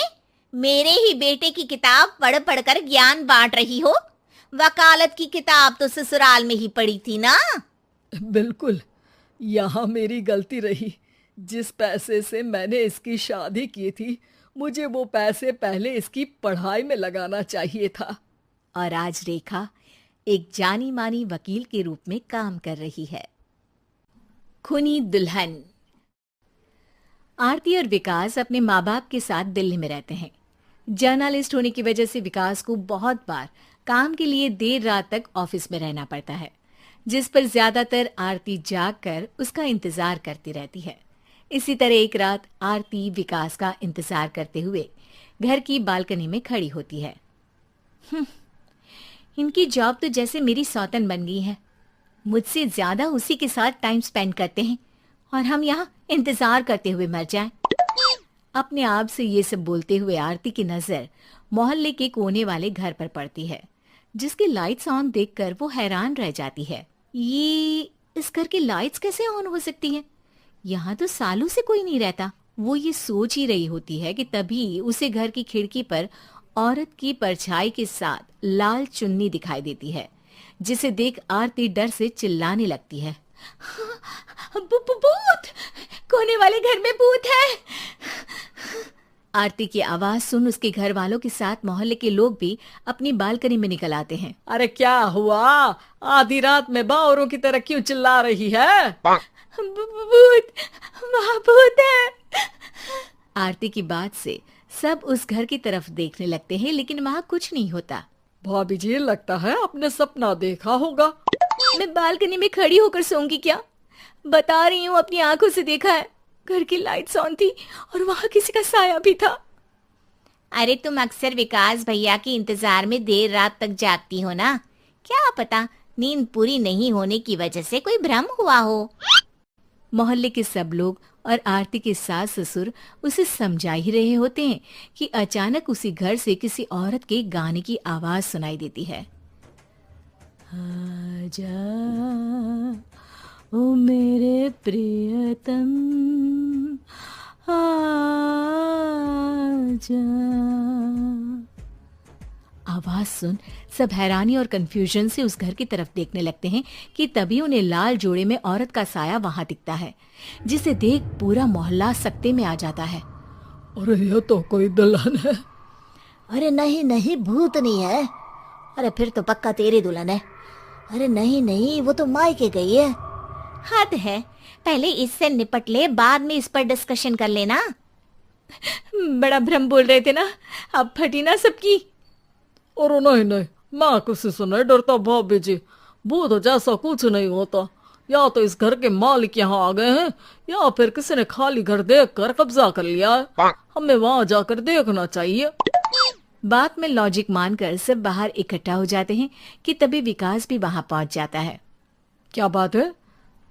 मेरे ही बेटे की किताब पढ़ पढ़कर ज्ञान बांट रही हो? वकालत की किताब तो ससुराल में ही पढ़ी थी ना। बिल्कुल, यहाँ मेरी गलती रही। जिस पैसे से मैंने इसकी शादी की थी, मुझे वो पैसे पहले इसकी पढ़ाई में लगाना चाहिए था। और आज रेखा एक जानी मानी वकील के रूप में काम कर रही है। खूनी दुल्हन। आरती और विकास अपने माँ बाप के साथ दिल्ली में रहते हैं। जर्नलिस्ट होने की वजह से विकास को बहुत बार काम के लिए देर रात तक ऑफिस में रहना पड़ता है, जिस पर ज्यादातर आरती जाग कर उसका इंतजार करती रहती है। इसी तरह एक रात आरती विकास का इंतजार करते हुए घर की बालकनी में खड़ी होती है। इनकी जॉब तो जैसे मेरी सौतन बन गई है। मुझसे ज्यादा उसी के साथ टाइम स्पेंड करते हैं और हम यहाँ इंतजार करते हुए मर जाएं। अपने आप से ये सब बोलते हुए आरती की नजर मोहल्ले के कोने वाले घर पर पड़ती है, जिसकी लाइट्स ऑन देखकर वो हैरान रह जाती है। ये इस घर की लाइट्स कैसे ऑन हो सकती हैं? यहाँ तो सालों से कोई नहीं रहता। वो ये सोच ही रही होती है कि तभी उसे घर की खिड़की पर औरत की परछाई के साथ लाल चुन्नी दिखाई देती है, जिसे देख आरती डर से चिल्लाने लगती है। भूत! कोने वाले घर में भूत है! आरती की आवाज सुन उसके घर वालों के साथ मोहल्ले के लोग भी अपनी बालकनी में निकल आते हैं। अरे क्या हुआ? आधी रात में बावरों की तरह क्यों चिल्ला रही है? भूत! वहाँ भूत है! आरती की बात से सब उस घर की तरफ देखने लगते हैं, लेकिन वहाँ कुछ नहीं होता। भाभी जी, लगता है आपने सपना देखा होगा। मैं बालकनी में खड़ी होकर सोऊंगी क्या? बता रही हूँ, अपनी आंखों से देखा है। घर की लाइट्स ऑन थी और वहाँ किसी का साया भी था। अरे तुम अक्सर विकास भैया के इंतजार में देर रात तक जागती हो ना, क्या पता नींद पूरी नहीं होने की वजह से कोई भ्रम हुआ हो। मोहल्ले के सब लोग और आरती के सास ससुर उसे समझा ही रहे होते हैं कि अचानक उसी घर से किसी औरत के गाने की आवाज सुनाई देती है। आजा ओ मेरे प्रियतम आजा। आवाज सुन सब हैरानी और कंफ्यूजन से उस घर की तरफ देखने लगते हैं कि तभी उन्हें लाल जोड़े में औरत का साया वहां दिखता है, जिसे देख पूरा मोहल्ला सकते में आ जाता है। अरे ये तो कोई दुल्हन है। अरे नहीं नहीं, भूत नहीं है। अरे फिर तो पक्का तेरी दुल्हन है। अरे नहीं नहीं, वो तो मायके गई है। हद है, पहले इससे निपट ले, बाद में इस पर डिस्कशन कर लेना। बड़ा भ्रम बोल रहे थे ना, अब फटी ना सबकी। और नहीं नहीं, मैं किसी से नहीं डरता भाभी जी। भूत जैसा कुछ नहीं होता। या तो इस घर के मालिक यहाँ आ गए हैं, या फिर किसी ने खाली घर देखकर कब्जा कर लिया है। हमें वहां जाकर देखना चाहिए। बात में लॉजिक मानकर सब बाहर इकट्ठा हो जाते हैं कि तभी विकास भी वहां पहुंच जाता है। क्या बात है?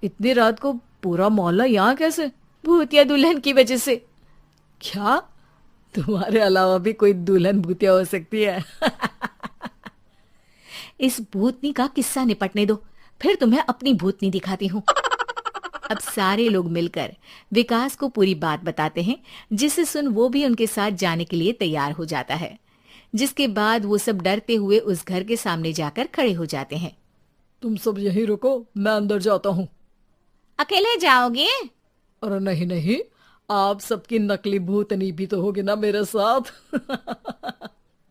इतनी रात को पूरा मोहल्ला यहाँ कैसे? भूतिया दुल्हन की वजह से। क्या तुम्हारे अलावा भी कोई दुल्हन भूतिया हो सकती है? इस भूतनी का किस्सा निपटने दो, फिर तुम्हें अपनी भूतनी दिखाती हूँ। अब सारे लोग मिलकर विकास को पूरी बात बताते हैं, जिसे सुन वो भी उनके साथ जाने के लिए तैयार हो जाता है। जिसके बाद वो सब डरते हुए उस घर के सामने जाकर खड़े हो जाते हैं। तुम सब यहीं रुको, मैं अंदर जाता हूँ। अकेले जाओगे? अरे नहीं नहीं, आप सबकी नकली भूतनी भी तो होगी ना मेरे साथ।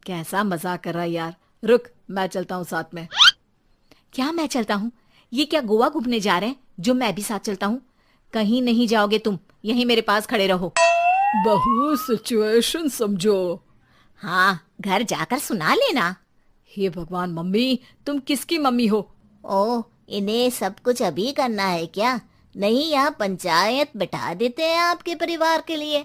कैसा मजाक कर रहा है यार। रुक, मैं चलता हूँ साथ में। क्या मैं चलता हूँ? ये क्या गोवा घूमने जा रहे हैं जो मैं भी साथ चलता हूँ? कहीं नहीं जाओगे तुम, यहीं मेरे पास खड़े रहो। बहू, सिचुएशन समझो। हाँ, घर जाकर सुना लेना। हे भगवान, मम्मी तुम किसकी मम्मी हो? ओह, इन्हें सब कुछ अभी करना है क्या? नहीं, यहाँ पंचायत बिठा देते हैं आपके परिवार के लिए।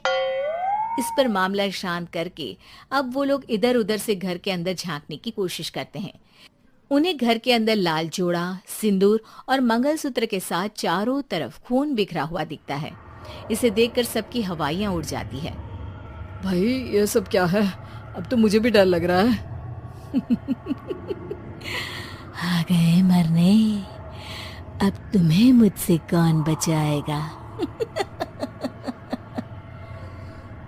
इस पर मामला शांत करके अब वो लोग इधर उधर से घर के अंदर झांकने की कोशिश करते हैं। उन्हें घर के अंदर लाल जोड़ा, सिंदूर और मंगलसूत्र के साथ चारों तरफ खून बिखरा हुआ दिखता है। इसे देखकर सबकी हवाइयां उड़ जाती है। भाई ये सब क्या है? अब तो मुझे भी डर लग रहा है। आ गए मरने, अब तुम्हें मुझसे कौन बचाएगा?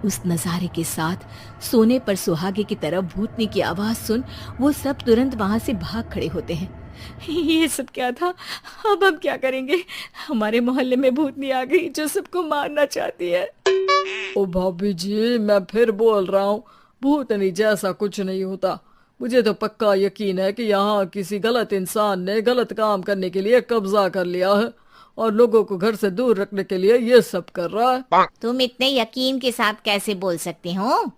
उस नजारे के साथ सोने पर सुहागे की तरह भूतनी की आवाज सुन वो सब तुरंत वहां से भाग खड़े होते हैं। ये सब क्या था? अब हम क्या करेंगे? हमारे मोहल्ले में भूतनी आ गई जो सबको मारना चाहती है। ओ भाभी जी, मैं फिर बोल रहा हूँ, भूतनी जैसा कुछ नहीं होता। मुझे तो पक्का यकीन है कि यहाँ किसी गलत इंसान ने गलत काम करने के लिए कब्जा कर लिया है और लोगों को घर से दूर रखने के लिए ये सब कर रहा है। तुम इतने यकीन के साथ कैसे बोल सकते हो?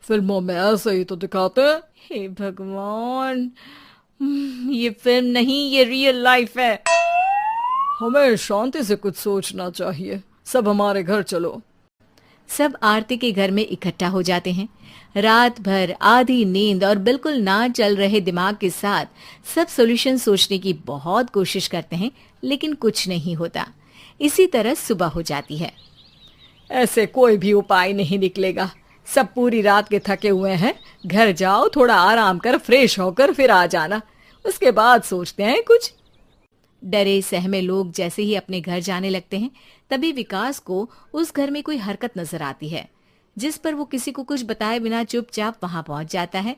फिल्मों में ऐसे ही तो दिखाते हैं। हे भगवान, ये फिल्म नहीं, ये रियल लाइफ है। हमें शांति से कुछ सोचना चाहिए। सब हमारे घर चलो। सब आरती के घर में इकट्ठा हो जाते हैं। रात भर आधी नींद और बिल्कुल ना चल रहे दिमाग के साथ सब सॉल्यूशन सोचने की बहुत कोशिश करते हैं, लेकिन कुछ नहीं होता। इसी तरह सुबह हो जाती है। ऐसे कोई भी उपाय नहीं निकलेगा। सब पूरी रात के थके हुए हैं। घर जाओ, थोड़ा आराम कर, फ्रेश होकर फिर आ जाना, उसके बाद सोचते हैं कुछ। डरे सहमे लोग जैसे ही अपने घर जाने लगते हैं, तभी विकास को उस घर में कोई हरकत नजर आती है, जिस पर वो किसी को कुछ बताए बिना चुपचाप वहां पहुंच जाता है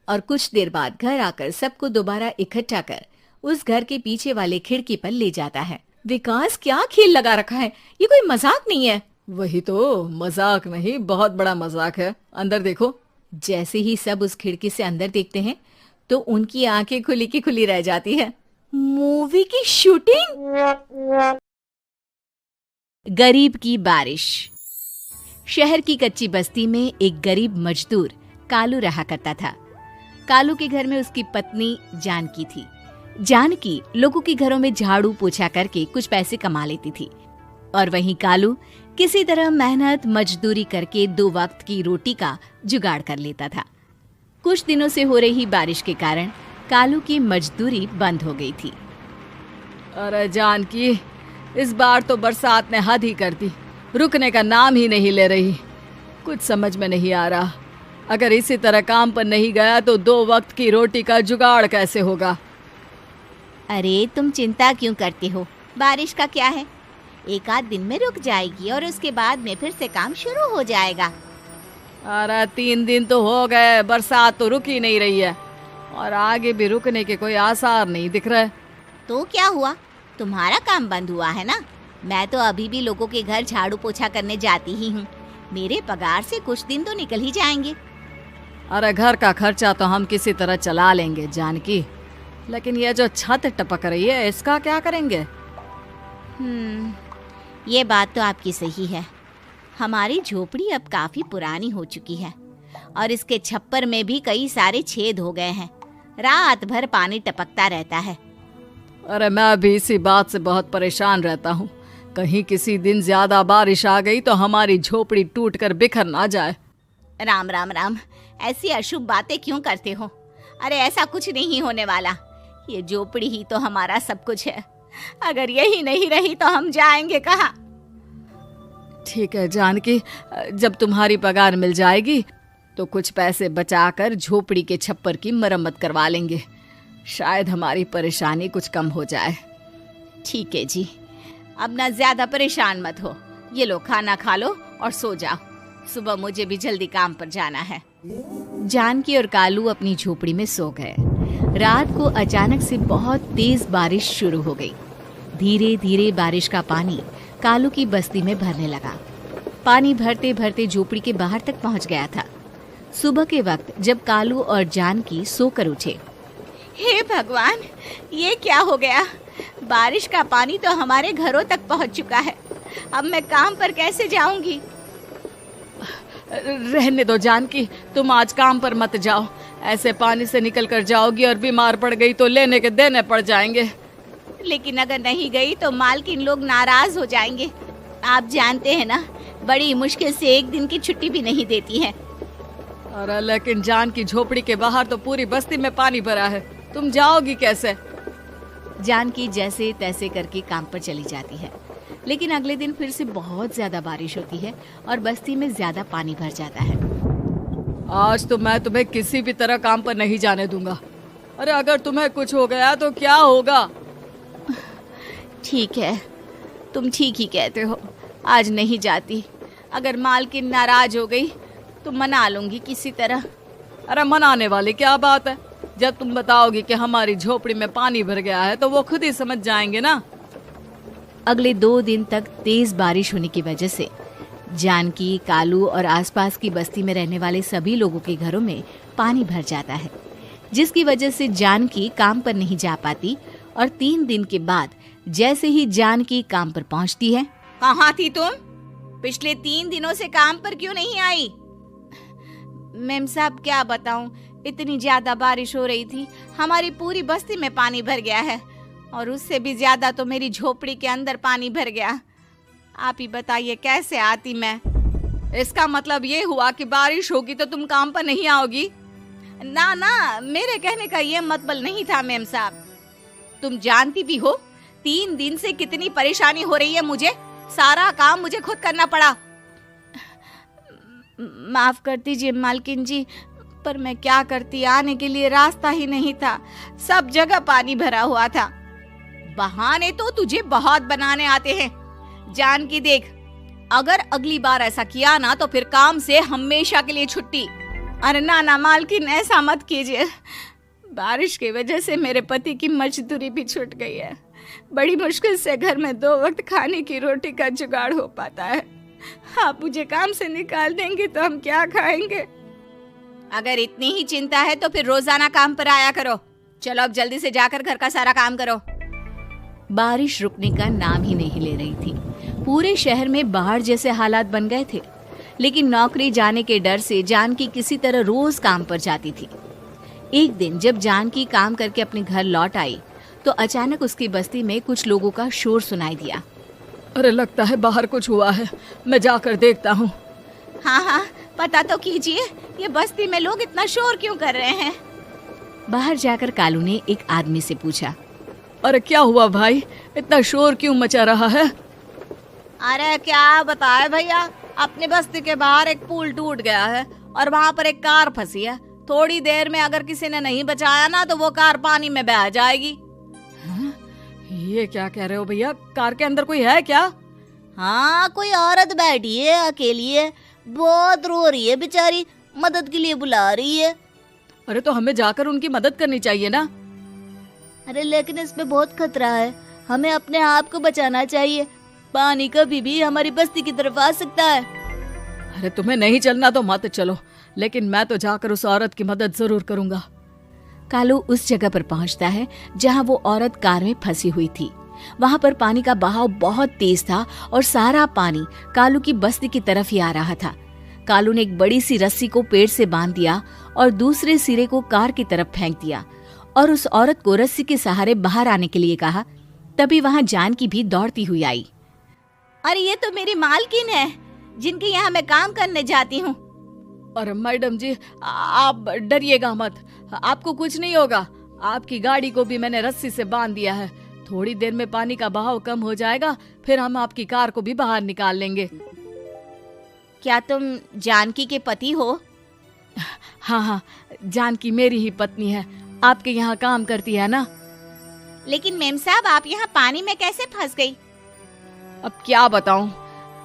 और कुछ देर बाद घर आकर सबको दोबारा इकट्ठा कर उस घर के पीछे वाले खिड़की पर ले जाता है। विकास, क्या खेल लगा रखा है? ये कोई मजाक नहीं है। वही तो, मजाक नहीं, बहुत बड़ा मजाक है। अंदर देखो। जैसे ही सब उस खिड़की से अंदर देखते हैं तो उनकी आंखें खुली की खुली रह जाती है। मूवी की शूटिंग। गरीब की बारिश। शहर की कच्ची बस्ती में एक गरीब मजदूर कालू रहा करता था। कालू के घर में उसकी पत्नी जानकी थी। जानकी लोगों के घरों में झाड़ू पोछा करके कुछ पैसे कमा लेती थी और वहीं कालू किसी तरह मेहनत मजदूरी करके 2 वक्त की रोटी का जुगाड़ कर लेता था। कुछ दिनों से हो रही बारिश के कारण कालू की मजदूरी बंद हो गई थी। अरे जानकी, इस बार तो बरसात ने हद ही कर दी, रुकने का नाम ही नहीं ले रही। कुछ समझ में नहीं आ रहा, अगर इसी तरह काम पर नहीं गया तो 2 वक्त की रोटी का जुगाड़ कैसे होगा। अरे तुम चिंता क्यों करते हो, बारिश का क्या है, 1 आध दिन में रुक जाएगी और उसके बाद में फिर से काम शुरू हो जाएगा। अरे 3 दिन तो हो गए, बरसात तो रुक ही नहीं रही है और आगे भी रुकने के कोई आसार नहीं दिख रहे। तो क्या हुआ, तुम्हारा काम बंद हुआ है ना? मैं तो अभी भी लोगों के घर झाड़ू पोछा करने जाती ही हूँ। मेरे पगार से कुछ दिन तो निकल ही जाएंगे। अरे घर का खर्चा तो हम किसी तरह चला लेंगे जानकी, लेकिन ये जो छत टपक रही है इसका क्या करेंगे? ये बात तो आपकी सही है। हमारी झोपड़ी अब काफी पुरानी हो चुकी है और इसके छप्पर में भी कई सारे छेद हो गए हैं। रात भर पानी टपकता रहता है। अरे मैं भी इसी बात से बहुत परेशान रहता हूँ। कहीं किसी दिन ज्यादा बारिश आ गई तो हमारी झोपड़ी टूटकर बिखर ना जाए। राम राम राम, ऐसी अशुभ बातें क्यों करते हो? अरे ऐसा कुछ नहीं होने वाला। ये झोपड़ी ही तो हमारा सब कुछ है। अगर यही नहीं रही तो हम जाएंगे कहाँ? ठीक है जानकी, जब तुम्हारी पगार मिल जाएगी तो कुछ पैसे बचाकर झोपड़ी के छप्पर की मरम्मत करवा लेंगे। शायद हमारी परेशानी कुछ कम हो जाए। ठीक है जी, अब ना ज्यादा परेशान मत हो। ये लो, खाना खा लो और सो जाओ। सुबह मुझे भी जल्दी काम पर जाना है। जानकी और कालू अपनी झोपड़ी में सो गए। रात को अचानक से बहुत तेज बारिश शुरू हो गई। धीरे धीरे बारिश का पानी कालू की बस्ती में भरने लगा। पानी भरते भरते झोपड़ी के बाहर तक पहुंच गया था। सुबह के वक्त जब कालू और जानकी सोकर उठे, हे भगवान, ये क्या हो गया? बारिश का पानी तो हमारे घरों तक पहुंच चुका है। अब मैं काम पर कैसे जाऊंगी? रहने दो जानकी, तुम आज काम पर मत जाओ। ऐसे पानी से निकल कर जाओगी और बीमार पड़ गई तो लेने के देने पड़ जाएंगे। लेकिन अगर नहीं गई तो मालकिन लोग नाराज हो जाएंगे। आप जानते हैं ना, बड़ी मुश्किल से 1 दिन की छुट्टी भी नहीं देती है। अरे लेकिन जानकी, झोपड़ी के बाहर तो पूरी बस्ती में पानी भरा है, तुम जाओगी कैसे? जानकी जैसे तैसे करके काम पर चली जाती है, लेकिन अगले दिन फिर से बहुत ज्यादा बारिश होती है और बस्ती में ज्यादा पानी भर जाता है। आज तो मैं तुम्हें किसी भी तरह काम पर नहीं जाने दूंगा। अरे अगर तुम्हें कुछ हो गया तो क्या होगा? ठीक है, तुम ठीक ही कहते हो, आज नहीं जाती। अगर मालकिन नाराज हो गई तो मना लूंगी किसी तरह। अरे मनाने वाली क्या बात है? जब तुम बताओगी कि हमारी झोपड़ी में पानी भर गया है तो वो खुद ही समझ जाएंगे ना। अगले 2 दिन तक तेज बारिश होने की वजह से जानकी, कालू और आसपास की बस्ती में रहने वाले सभी लोगों के घरों में पानी भर जाता है, जिसकी वजह से जानकी काम पर नहीं जा पाती। और 3 दिन के बाद जैसे ही जानकी काम पर पहुंचती है, कहाँ थी तुम? पिछले 3 दिनों से काम पर क्यों नहीं आई? मेम साहब, क्या बताऊं, इतनी ज्यादा बारिश हो रही थी, हमारी पूरी बस्ती में पानी भर गया है और उससे भी ज्यादा तो मेरी झोपड़ी के अंदर पानी भर गया। आप ही बताइए कैसे आती मैं? इसका मतलब ये हुआ कि बारिश होगी तो तुम काम पर नहीं आओगी? ना ना, मेरे कहने का ये मतलब नहीं था मेम साहब। तुम जानती भी हो 3 दिन से कितनी परेशानी हो रही है मुझे। सारा काम मुझे खुद करना पड़ा। माफ कर दीजिए मालकिन जी, पर मैं क्या करती, आने के लिए रास्ता ही नहीं था। सब जगह पानी भरा हुआ था। बहाने तो तुझे बहुत बनाने आते हैं। जान की देख, अगर अगली बार ऐसा किया ना तो फिर काम से हमेशा के लिए छुट्टी। अरे ना ना मालकिन, ऐसा मत कीजिए। बारिश की वजह से मेरे पति की मजदूरी भी छूट गई है। बड़ी मुश्किल से घर में 2 वक्त खाने की रोटी का जुगाड़ हो पाता है। आप मुझे काम से निकाल देंगे तो हम क्या खाएंगे? अगर इतनी ही चिंता है तो फिर रोजाना काम पर आया करो। चलो अब जल्दी से जाकर घर का सारा काम करो। बारिश रुकने का नाम ही नहीं ले रही थी। पूरे शहर में बाढ़ जैसे हालात बन गए थे, लेकिन नौकरी जाने के डर से जानकी किसी तरह रोज काम पर जाती थी। एक दिन जब जानकी काम करके अपने घर लौट आई तो अचानक उसकी बस्ती में कुछ लोगों का शोर सुनाई दिया। अरे लगता है बाहर कुछ हुआ है, मैं जाकर देखता हूँ। हाँ हाँ, पता तो कीजिए, ये बस्ती में लोग इतना शोर क्यों कर रहे हैं? बाहर जाकर कालू ने एक आदमी से पूछा, अरे क्या हुआ भाई, इतना शोर क्यों मचा रहा है? अरे क्या बताए भैया, अपने बस्ती के बाहर एक पुल टूट गया है और वहाँ पर एक कार फंसी है। थोड़ी देर में अगर किसी ने नहीं बचाया ना तो वो कार पानी में बह जाएगी। ये क्या कह रहे हो भैया, कार के अंदर कोई है क्या? हाँ, कोई औरत बैठी है, अकेली है, बहुत रो रही है बेचारी, मदद के लिए बुला रही है। अरे तो हमें जाकर उनकी मदद करनी चाहिए ना। अरे लेकिन इसमें बहुत खतरा है, हमें अपने आप को बचाना चाहिए। पानी कभी भी हमारी बस्ती की तरफ आ सकता है। अरे तुम्हें नहीं चलना तो मत चलो, लेकिन मैं तो जाकर उस औरत की मदद जरूर करूंगा। कालू उस जगह पर पहुंचता है जहां वो औरत कार में फंसी हुई थी। वहां पर पानी का बहाव बहुत तेज था और सारा पानी कालू की बस्ती की तरफ ही आ रहा था। कालू ने एक बड़ी सी रस्सी को पेड़ से बांध दिया और दूसरे सिरे को कार की तरफ फेंक दिया और उस औरत को रस्सी के सहारे बाहर आने के लिए कहा। तभी वहां जानकी भी दौड़ती हुई आई। अरे ये तो मेरी मालकिन है, जिनके यहाँ मैं काम करने जाती हूँ। अरे मैडम जी, आप डरिएगा मत, आपको कुछ नहीं होगा। आपकी गाड़ी को भी मैंने रस्सी से बांध दिया है। थोड़ी देर में पानी का बहाव कम हो जाएगा, फिर हम आपकी कार को भी बाहर निकाल लेंगे। क्या तुम जानकी के पति हो? हाँ हाँ, जानकी मेरी ही पत्नी है, आपके यहाँ काम करती है ना। लेकिन मेम साहब, आप यहाँ पानी में कैसे फंस गई? अब क्या बताऊं,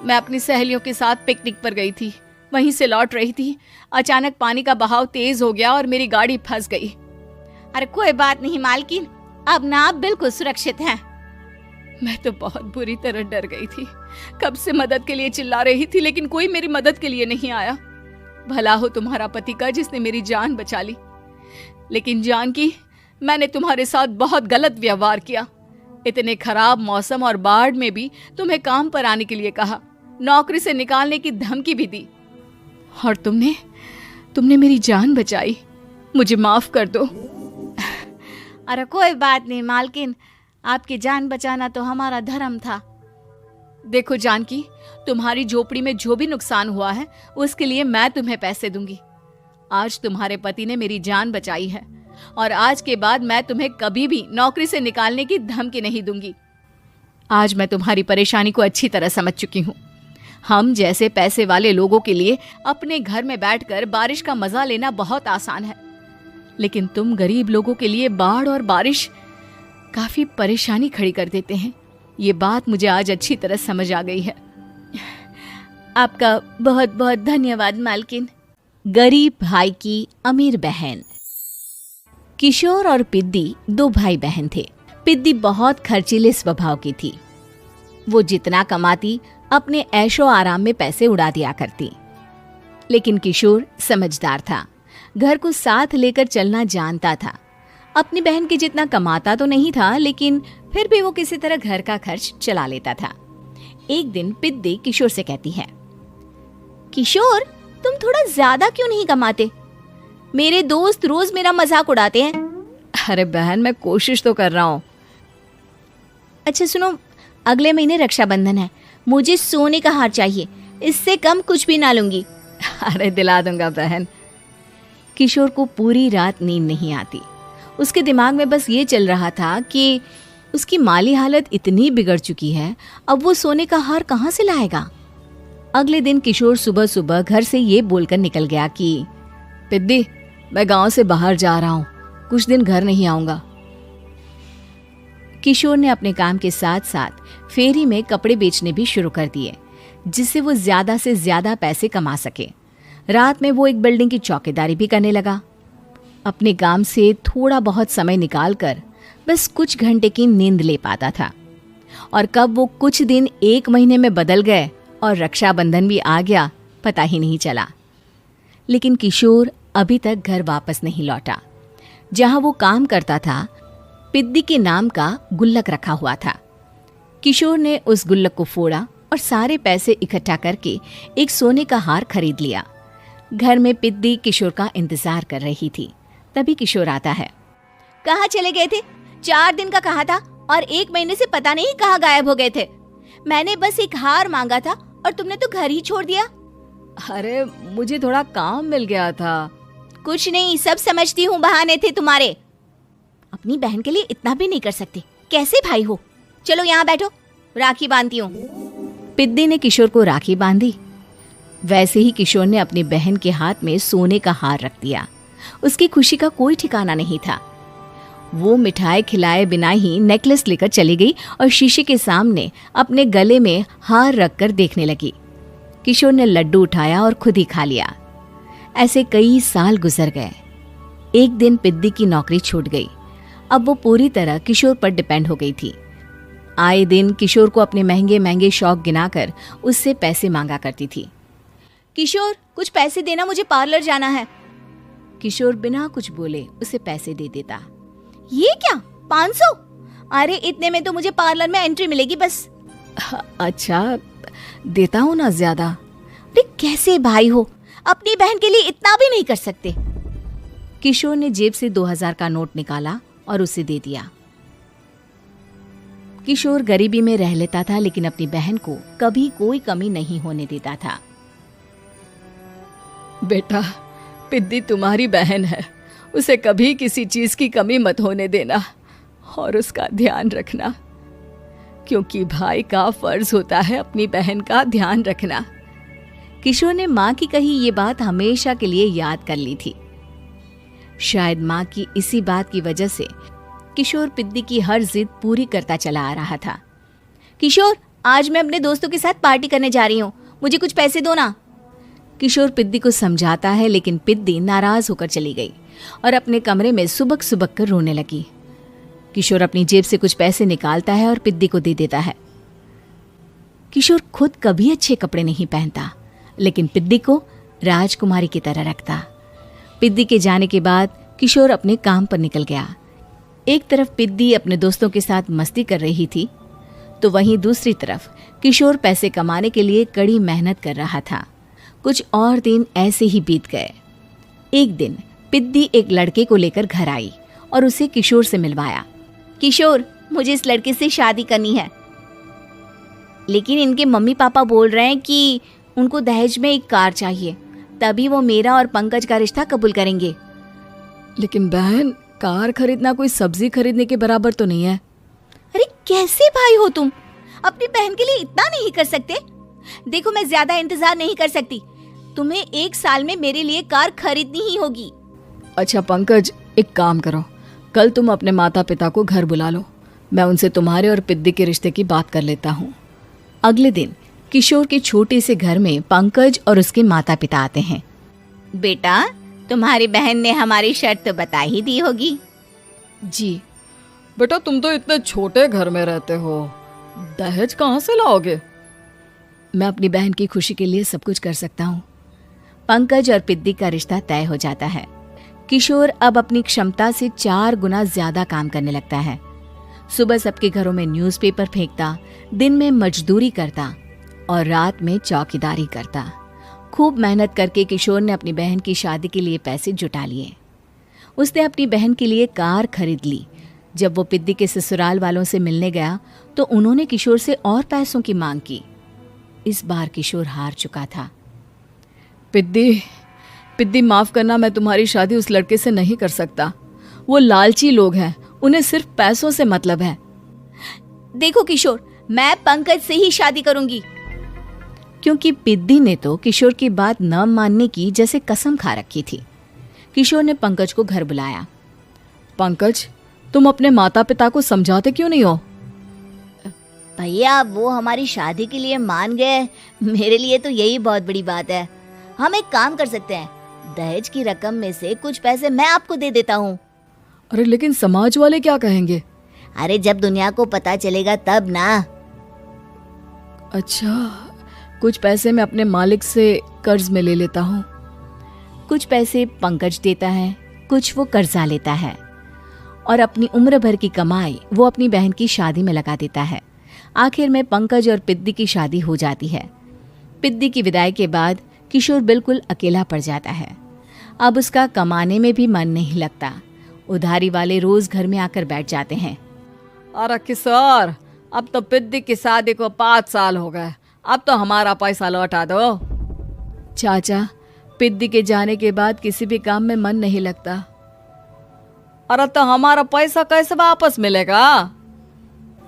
मैं अपनी सहेलियों के साथ पिकनिक पर गई थी, वहीं से लौट रही थी। अचानक पानी का बहाव तेज हो गया और मेरी गाड़ी फंस गई। अरे कोई बात नहीं मालकिन, अब ना आप बिल्कुल सुरक्षित हैं। मैं तो बहुत बुरी तरह डर गई थी। कब से मदद के लिए चिल्ला रही थी, लेकिन कोई मेरी मदद के लिए नहीं आया। भला हो तुम्हारा पति का जिसने मेरी जान बचा ली। लेकिन जानकी, मैंने तुम्हारे साथ बहुत गलत व्यवहार किया। इतने खराब मौसम और बाढ़ में भी तुम्हें काम पर आने के लिए कहा, नौकरी से निकालने की धमकी भी दी, और तुमने मेरी जान बचाई। मुझे माफ कर दो। अरे कोई बात नहीं मालकिन, आपकी जान बचाना तो हमारा धर्म था। देखो जानकी, तुम्हारी झोपड़ी में जो भी नुकसान हुआ है उसके लिए मैं तुम्हें पैसे दूंगी। आज तुम्हारे पति ने मेरी जान बचाई है और आज के बाद मैं तुम्हें कभी भी नौकरी से निकालने की धमकी नहीं दूंगी। आज मैं तुम्हारी परेशानी को अच्छी तरह समझ चुकी हूँ। हम जैसे पैसे वाले लोगों के लिए अपने घर में बैठकर बारिश का मजा लेना बहुत आसान है, लेकिन तुम गरीब लोगों के लिए बाढ़ और बारिश काफी परेशानी खड़ी कर देते हैं। ये बात मुझे आज अच्छी तरह समझ आ गई है। आपका बहुत बहुत धन्यवाद मालकिन। गरीब भाई की अमीर बहन। किशोर और पिद्दी 2 भाई बहन थे। पिद्दी बहुत खर्चीले स्वभाव की थी। वो जितना कमाती अपने ऐशो आराम में पैसे उड़ा दिया करती। लेकिन किशोर समझदार था, घर को साथ लेकर चलना जानता था। अपनी बहन के जितना कमाता तो नहीं था, लेकिन फिर भी वो किसी तरह घर का खर्च चला लेता था। एक दिन पिद्दी किशोर से कहती है, किशोर, तुम थोड़ा ज्यादा क्यों नहीं कमाते? मेरे दोस्त रोज मेरा मजाक उड़ाते हैं। अरे बहन, मैं कोशिश तो कर रहा हूँ। अच्छा सुनो, अगले महीने रक्षाबंधन है, मुझे सोने का हार चाहिए। इससे कम कुछ भी ना लूंगी। अरे दिला दूंगा बहन। किशोर को पूरी रात नींद नहीं आती। उसके दिमाग में बस ये चल रहा था कि उसकी माली हालत इतनी बिगड़ चुकी है, अब वो सोने का हार कहाँ से लाएगा। अगले दिन किशोर सुबह सुबह घर से ये बोलकर निकल गया कि पिद्दी, मैं गांव से बाहर जा रहा हूँ, कुछ दिन घर नहीं आऊंगा। किशोर ने अपने काम के साथ साथ फेरी में कपड़े बेचने भी शुरू कर दिए, जिससे वो ज्यादा से ज्यादा पैसे कमा सके। रात में वो एक बिल्डिंग की चौकीदारी भी करने लगा। अपने काम से थोड़ा बहुत समय निकालकर बस कुछ घंटे की नींद ले पाता था। और कब वो कुछ दिन 1 महीने में बदल गए और रक्षाबंधन भी आ गया, पता ही नहीं चला। लेकिन किशोर अभी तक घर वापस नहीं लौटा। जहां वो काम करता था, पिद्दी के नाम का गुल्लक रखा हुआ था। किशोर ने उस गुल्लक को फोड़ा और सारे पैसे इकट्ठा करके एक सोने का हार खरीद लिया। घर में पिद्दी किशोर का इंतजार कर रही थी। तभी किशोर आता है। कहाँ चले गए थे? 4 दिन का कहा था और 1 महीने से पता नहीं कहाँ गायब हो गए थे। मैंने बस एक हार मांगा था और तुमने तो घर ही छोड़ दिया। अरे मुझे थोड़ा काम मिल गया था। कुछ नहीं, सब समझती हूँ, बहाने थे तुम्हारे। अपनी बहन के लिए इतना भी नहीं कर सकते। कैसे भाई हो? चलो यहाँ बैठो, राखी बांधती हूँ। पिद्दी ने किशोर को राखी बांधी। वैसे ही किशोर ने अपनी बहन के हाथ में सोने का हार रख दिया। उसकी खुशी का कोई ठिकाना नहीं था। वो मिठाई खिलाए बिना ही नेकलेस लेकर चली गई और शीशे के सामने अपने गले में हार रखकर देखने लगी। किशोर ने लड्डू उठाया और खुद ही खा लिया। ऐसे कई साल गुजर गए। एक दिन पिद्दी की नौकरी छूट गई। अब वो पूरी तरह किशोर पर डिपेंड हो गई थी। आए दिन किशोर को अपने महंगे महंगे शौक गिनाकर उससे पैसे मांगा करती थी। किशोर, कुछ पैसे देना, मुझे पार्लर जाना है। किशोर बिना कुछ बोले उसे पैसे दे देता। ये क्या, 500? अरे इतने में तो मुझे पार्लर में एंट्री मिलेगी बस। अच्छा, देता हूँ ना ज्यादा। अरे कैसे भाई हो, अपनी बहन के लिए इतना भी नहीं कर सकते। किशोर ने जेब से 2000 का नोट निकाला और उसे दे दिया। किशोर गरीबी में रह लेता था, लेकिन अपनी बहन को कभी कोई कमी नहीं होने देता था। बेटा, पिद्दी तुम्हारी बहन है, उसे कभी किसी चीज की कमी मत होने देना और उसका ध्यान रखना, क्योंकि भाई का फर्ज होता है अपनी बहन का ध्यान रखना। किशोर ने माँ की कही ये बात हमेशा के लिए याद कर ली थी। शायद माँ की इसी बात की वजह से किशोर पिद्दी की हर जिद पूरी करता चला आ रहा था। किशोर, आज मैं अपने दोस्तों के साथ पार्टी करने जा रही हूँ, मुझे कुछ पैसे दो ना। किशोर पिद्दी को समझाता है, लेकिन पिद्दी नाराज होकर चली गई और अपने कमरे में सुबक सुबक कर रोने लगी। किशोर अपनी जेब से कुछ पैसे निकालता है और पिद्दी को दे देता है। किशोर खुद कभी अच्छे कपड़े नहीं पहनता, लेकिन पिद्दी को राजकुमारी की तरह रखता। पिद्दी के जाने के बाद किशोर अपने काम पर निकल गया। एक तरफ पिद्दी अपने दोस्तों के साथ मस्ती कर रही थी, तो वहीं दूसरी तरफ किशोर पैसे कमाने के लिए कड़ी मेहनत कर रहा था। कुछ और दिन ऐसे ही बीत गए। एक दिन पिद्दी एक लड़के को लेकर घर आई और उसे किशोर से मिलवाया। किशोर, मुझे इस लड़के से शादी करनी है, लेकिन इनके मम्मी पापा बोल रहे हैं कि उनको दहेज में एक कार चाहिए, तभी वो मेरा और पंकज का रिश्ता कबूल करेंगे। लेकिन बहन, कार खरीदना कोई सब्जी खरीदने के बराबर तो नहीं है। अरे कैसे भाई हो तुम, अपनी बहन के लिए इतना नहीं कर सकते? देखो, मैं ज्यादा इंतजार नहीं कर सकती, तुम्हें 1 साल में मेरे लिए कार खरीदनी ही होगी। अच्छा पंकज, एक काम करो, कल तुम अपने माता पिता को घर बुला लो, मैं उनसे तुम्हारे और पिद्दी के रिश्ते की बात कर लेता हूँ। अगले दिन किशोर के छोटे से घर में पंकज और उसके माता पिता आते हैं। बेटा, तुम्हारी बहन ने हमारी शर्त तो बता ही दी होगी। जी बेटा, तुम तो इतने छोटे घर में रहते हो, दहेज कहाँ से लाओगे? मैं अपनी बहन की खुशी के लिए सब कुछ कर सकता हूँ। पंकज और पिद्दी का रिश्ता तय हो जाता है। किशोर अब अपनी क्षमता से 4 गुना ज्यादा काम करने लगता है। सुबह सबके घरों में न्यूज़पेपर फेंकता, दिन में मजदूरी करता और रात में चौकीदारी करता। खूब मेहनत करके किशोर ने अपनी बहन की शादी के लिए पैसे जुटा लिए। उसने अपनी बहन के लिए कार खरीद ली। जब वो पिद्दी के ससुराल वालों से मिलने गया तो उन्होंने किशोर से और पैसों की मांग की। इस बार किशोर हार चुका था। पिद्दी माफ करना, मैं तुम्हारी शादी उस लड़के से नहीं कर सकता। वो लालची लोग हैं, उन्हें सिर्फ पैसों से मतलब है। देखो किशोर, मैं पंकज से ही शादी करूंगी। क्योंकि पिद्दी ने तो किशोर की बात न मानने की जैसे कसम खा रखी थी। किशोर ने पंकज को घर बुलाया। पंकज, तुम अपने माता पिता को समझाते क्यों नहीं हो? भैया, वो हमारी शादी के लिए मान गए, मेरे लिए तो यही बहुत बड़ी बात है। हम एक काम कर सकते हैं, दहेज की रकम में से कुछ पैसे मैं आपको दे देता हूँ। अरे लेकिन समाज वाले क्या कहेंगे? अरे जब दुनिया को पता चलेगा तब ना। अच्छा, कुछ पैसे मैं अपने मालिक से कर्ज में ले लेता हूँ। कुछ पैसे पंकज देता है, कुछ वो कर्जा लेता है और अपनी उम्र भर की कमाई वो अपनी बहन की शादी में लगा देता है। आखिर में पंकज और पिद्दी की शादी हो जाती है। पिद्दी की विदाई के बाद किशोर बिल्कुल अकेला पड़ जाता है। अब उसका कमाने में भी मन नहीं लगता। उधारी वाले रोज घर में आकर बैठ जाते हैं। अरे किशोर, अब तो पिद्दी की शादी को 5 साल हो गए, अब तो हमारा पैसा लौटा दो। चाचा, पिद्दी के जाने के बाद किसी भी काम में मन नहीं लगता। अरे तो हमारा पैसा कैसे वापस मिलेगा?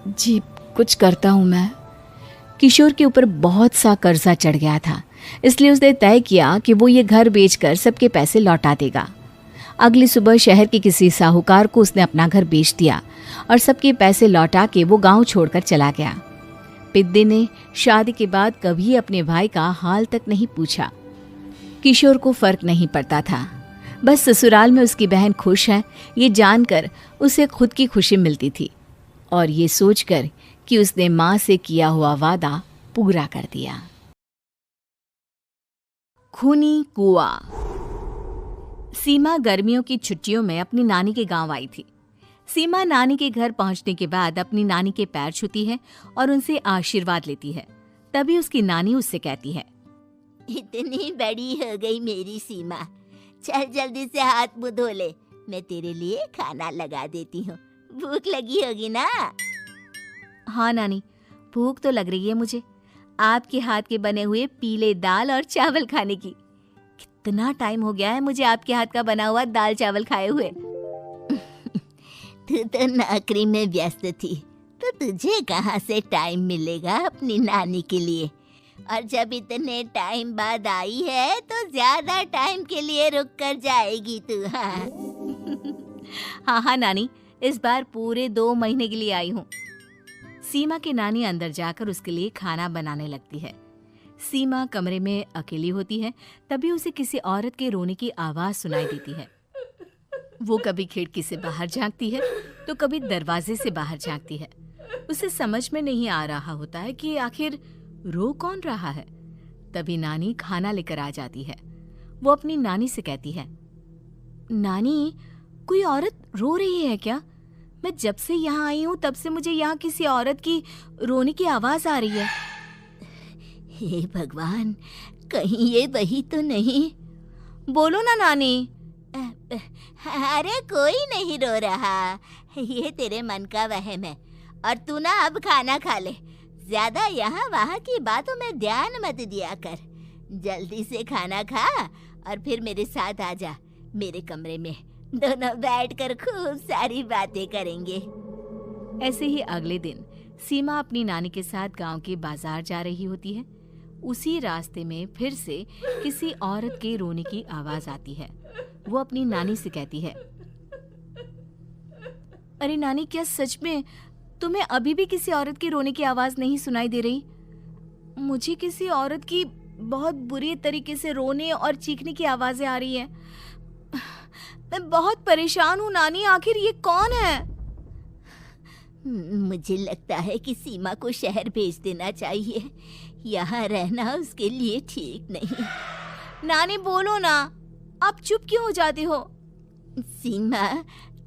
जी, कुछ करता हूँ मैं। किशोर के ऊपर बहुत सा कर्जा चढ़ गया था, इसलिए उसने तय किया कि वो ये घर बेचकर सबके पैसे लौटा देगा। अगली सुबह शहर के किसी साहूकार को उसने अपना घर बेच दिया और सबके पैसे लौटा के वो गांव छोड़कर चला गया। पिद्दी ने शादी के बाद कभी अपने भाई का हाल तक नहीं पूछा। किशोर को फर्क नहीं पड़ता था, बस ससुराल में उसकी बहन खुश है ये जानकर उसे खुद की खुशी मिलती थी और ये सोचकर कि उसने माँ से किया हुआ वादा पूरा कर दिया। खूनी कुआं। सीमा गर्मियों की छुट्टियों में अपनी नानी के गांव आई थी। सीमा नानी के घर पहुंचने के बाद अपनी नानी के पैर छूती है और उनसे आशीर्वाद लेती है। तभी उसकी नानी उससे कहती है, इतनी बड़ी हो गई मेरी सीमा, चल जल्दी से हाथ मुंह धो ले, मैं तेरे लिए खाना लगा देती हूँ। भूख लगी होगी ना? हाँ नानी, भूख तो लग रही है मुझे, आपके हाथ के बने हुए पीले दाल और चावल खाने की। कितना टाइम हो गया है मुझे आपके हाथ का बना हुआ दाल चावल खाए हुए। तू तो नौकरी में व्यस्त थी, तो तुझे कहाँ से टाइम मिलेगा अपनी नानी के लिए? और जब इतने टाइम बाद आई है तो ज्यादा टाइम के लिए रुक कर जाएगी तू। हाँ नानी, इस बार पूरे 2 महीने के लिए आई हूँ। सीमा की नानी अंदर जाकर उसके लिए खाना बनाने लगती है। सीमा कमरे में अकेली होती है, तभी उसे किसी औरत के रोने की आवाज सुनाई देती है। वो कभी खिड़की से बाहर झांकती है तो कभी दरवाजे से बाहर झांकती है। उसे समझ में नहीं आ रहा होता है कि आखिर रो कौन रहा है। तभी नानी खाना लेकर आ जाती है। वो अपनी नानी से कहती है, नानी, कोई औरत रो रही है क्या? मैं जब से यहाँ आई हूँ तब से मुझे यहाँ किसी औरत की रोने की आवाज आ रही है। हे भगवान, कहीं ये वही तो नहीं? बोलो ना नानी। अरे कोई नहीं रो रहा, ये तेरे मन का वहम है। और तू ना अब खाना खा ले, ज्यादा यहाँ वहाँ की बातों में ध्यान मत दिया कर। जल्दी से खाना खा और फिर मेरे साथ आ जा मेरे कमरे में, दोनों बैठकर खूब सारी बातें करेंगे। ऐसे ही अगले दिन सीमा अपनी नानी के साथ गांव के बाजार जा रही होती है। उसी रास्ते में फिर से किसी औरत के रोने की आवाज आती है। वो अपनी नानी से कहती है, अरे नानी, क्या सच में तुम्हें अभी भी किसी औरत की रोने की आवाज नहीं सुनाई दे रही? मुझे किसी औरत की बहुत बुरी तरीके से रोने और चीखने की आवाजें आ रही हैं। मैं बहुत परेशान हूँ नानी, आखिर ये कौन है? मुझे लगता है कि सीमा को शहर भेज देना चाहिए, यहाँ रहना उसके लिए ठीक नहीं। नानी बोलो ना, आप चुप क्यों हो जाती हो? सीमा,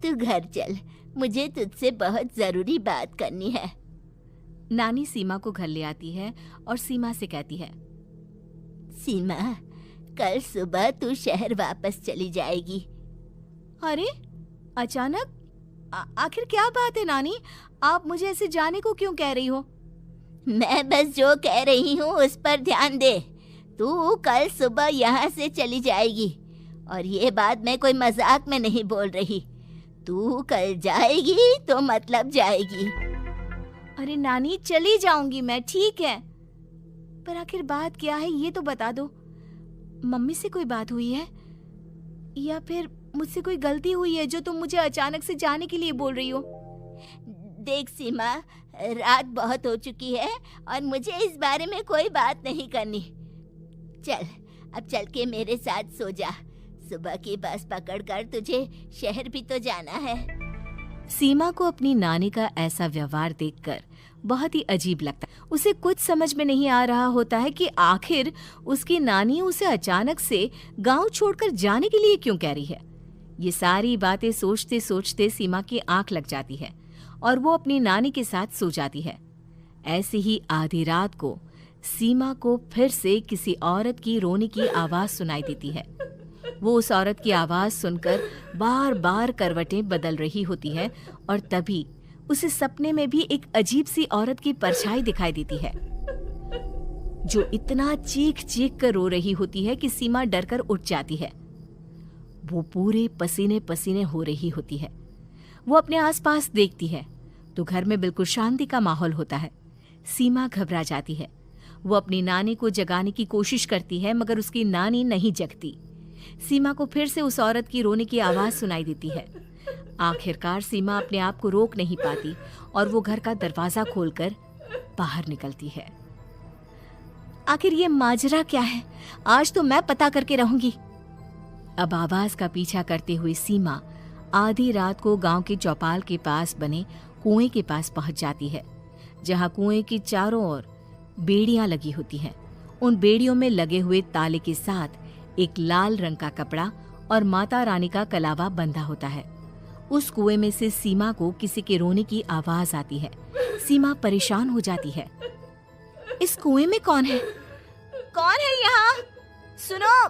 तू घर चल, मुझे तुझसे बहुत जरूरी बात करनी है। नानी सीमा को घर ले आती है और सीमा से कहती है, सीमा, कल सुबह तू शहर वापस चली जाएगी। अरे अचानक? आखिर क्या बात है नानी? आप मुझे ऐसे जाने को क्यों कह रही हो? मैं बस जो कह रही हूँ उस पर ध्यान दे। तू कल सुबह यहाँ से चली जाएगी, और ये बात मैं कोई मजाक में नहीं बोल रही। तू कल जाएगी तो मतलब जाएगी। अरे नानी, चली जाऊंगी मैं, ठीक है, पर आखिर बात क्या है ये तो बता दो। मम्मी से कोई बात हुई है या फिर मुझसे कोई गलती हुई है जो तुम मुझे अचानक से जाने के लिए बोल रही हो? देख सीमा, रात बहुत हो चुकी है और मुझे इस बारे में कोई बात नहीं करनी। चल, अब चल के मेरे साथ सो जा। सुबह की बस पकड़कर तुझे शहर भी तो जाना है। सीमा को अपनी नानी का ऐसा व्यवहार देखकर बहुत ही अजीब लगता है। उसे कुछ समझ में नहीं आ रहा होता है कि आखिर उसकी नानी उसे अचानक से गांव छोड़कर जाने के लिए क्यों कह रही है। ये सारी बातें सोचते सोचते सीमा की आंख लग जाती है और वो अपनी नानी के साथ सो जाती है। ऐसे ही आधी रात को सीमा को फिर से किसी औरत की रोने की आवाज सुनाई देती है। वो उस औरत की आवाज सुनकर बार बार करवटें बदल रही होती है और तभी उसे सपने में भी एक अजीब सी औरत की परछाई दिखाई देती है, जो इतना चीख चीख कर रो रही होती है कि सीमा डरकर उठ जाती है। वो पूरे पसीने पसीने हो रही होती है। वो अपने आसपास देखती है तो घर में बिल्कुल शांति का माहौल होता है। सीमा घबरा जाती है। वो अपनी नानी को जगाने की कोशिश करती है मगर उसकी नानी नहीं जगती। सीमा को फिर से उस औरत की रोने की आवाज सुनाई देती है। आखिरकार सीमा अपने आप को रोक नहीं पाती और वो घर का दरवाजा खोलकर बाहर निकलती है। आखिर ये माजरा क्या है? आज तो मैं पता करके रहूंगी। अब आवाज का पीछा करते हुए सीमा आधी रात को गांव के चौपाल के पास बने कुएं के पास पहुंच जाती है, जहां कुएं की चारों ओर बेड़ियां लगी होती हैं। उन बेड़ियों में लगे हुए ताले के साथ एक लाल रंग का कपड़ा और माता रानी का कलावा बंधा होता है। उस कुएं में से सीमा को किसी के रोने की आवाज आती है। सीमा परेशान हो जाती है। इस कुएं में कौन है? कौन है यहाँ? सुनो,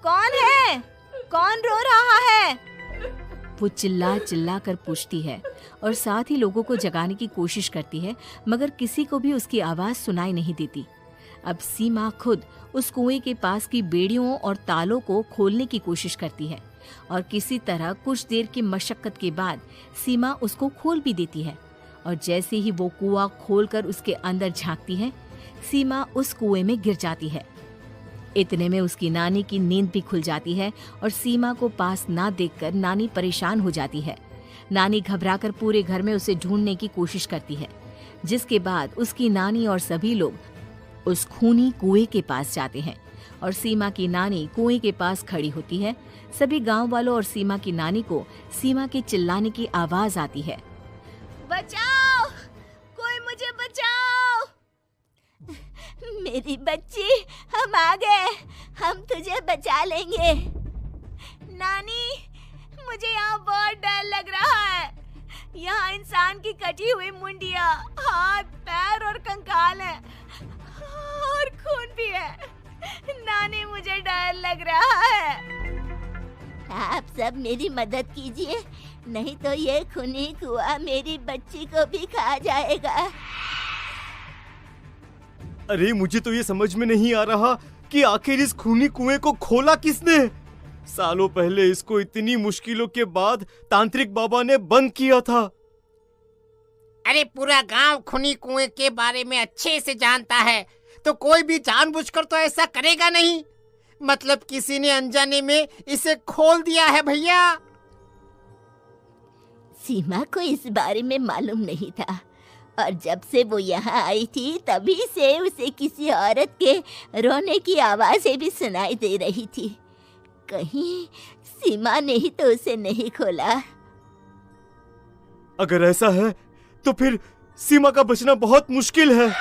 कौन है? कौन रो रहा है? वो चिल्ला चिल्ला कर पूछती है और साथ ही लोगों को जगाने की कोशिश करती है, मगर किसी को भी उसकी आवाज सुनाई नहीं देती। अब सीमा खुद उस कुएं के पास की बेड़ियों और तालों को खोलने की कोशिश करती है और किसी तरह कुछ देर की मशक्कत के बाद सीमा उसको खोल भी देती है। और जैसे ही वो कुआं खोलकर उसके अंदर झांकती है, सीमा उस कुएं में गिर जाती है। इतने में उसकी नानी की नींद भी खुल जाती है और सीमा को पास ना देखकर नानी परेशान हो जाती है। नानी घबराकर पूरे घर में उसे ढूंढने की कोशिश करती है, जिसके बाद उसकी नानी और सभी लोग उस खूनी कुएं के पास जाते हैं और सीमा की नानी कुएं के पास खड़ी होती है। सभी गांव वालों और सीमा की नानी को सीमा के चिल्लाने की आवाज आती है। बचाओ, कोई मुझे बचाओ। मेरी बच्ची, हम आ गए, हम तुझे बचा लेंगे। नानी, मुझे यहाँ बहुत डर लग रहा है। यहाँ इंसान की कटी हुई मुंडिया, हाथ, पैर और कंकाल है और खून भी है। नानी, मुझे डर लग रहा है। आप सब मेरी मदद कीजिए, नहीं तो ये खूनी कुआं मेरी बच्ची को भी खा जाएगा। अरे मुझे तो ये समझ में नहीं आ रहा कि आखिर इस खूनी कुएं को खोला किसने। सालों पहले इसको इतनी मुश्किलों के बाद तांत्रिक बाबा ने बंद किया था। अरे पूरा गांव खूनी कुएं के बारे में अच्छे से जानता है, तो कोई भी जानबूझकर तो ऐसा करेगा नहीं। मतलब किसी ने अनजाने में इसे खोल दिया है भैया। सीमा को इस बारे में मालूम नहीं था और जब से वो यहाँ आई थी तभी से उसे किसी औरत के रोने की आवाजें भी सुनाई दे रही थी। कहीं सीमा ने ही तो उसे नहीं खोला। अगर ऐसा है तो फिर सीमा का बचना बहुत मुश्किल है।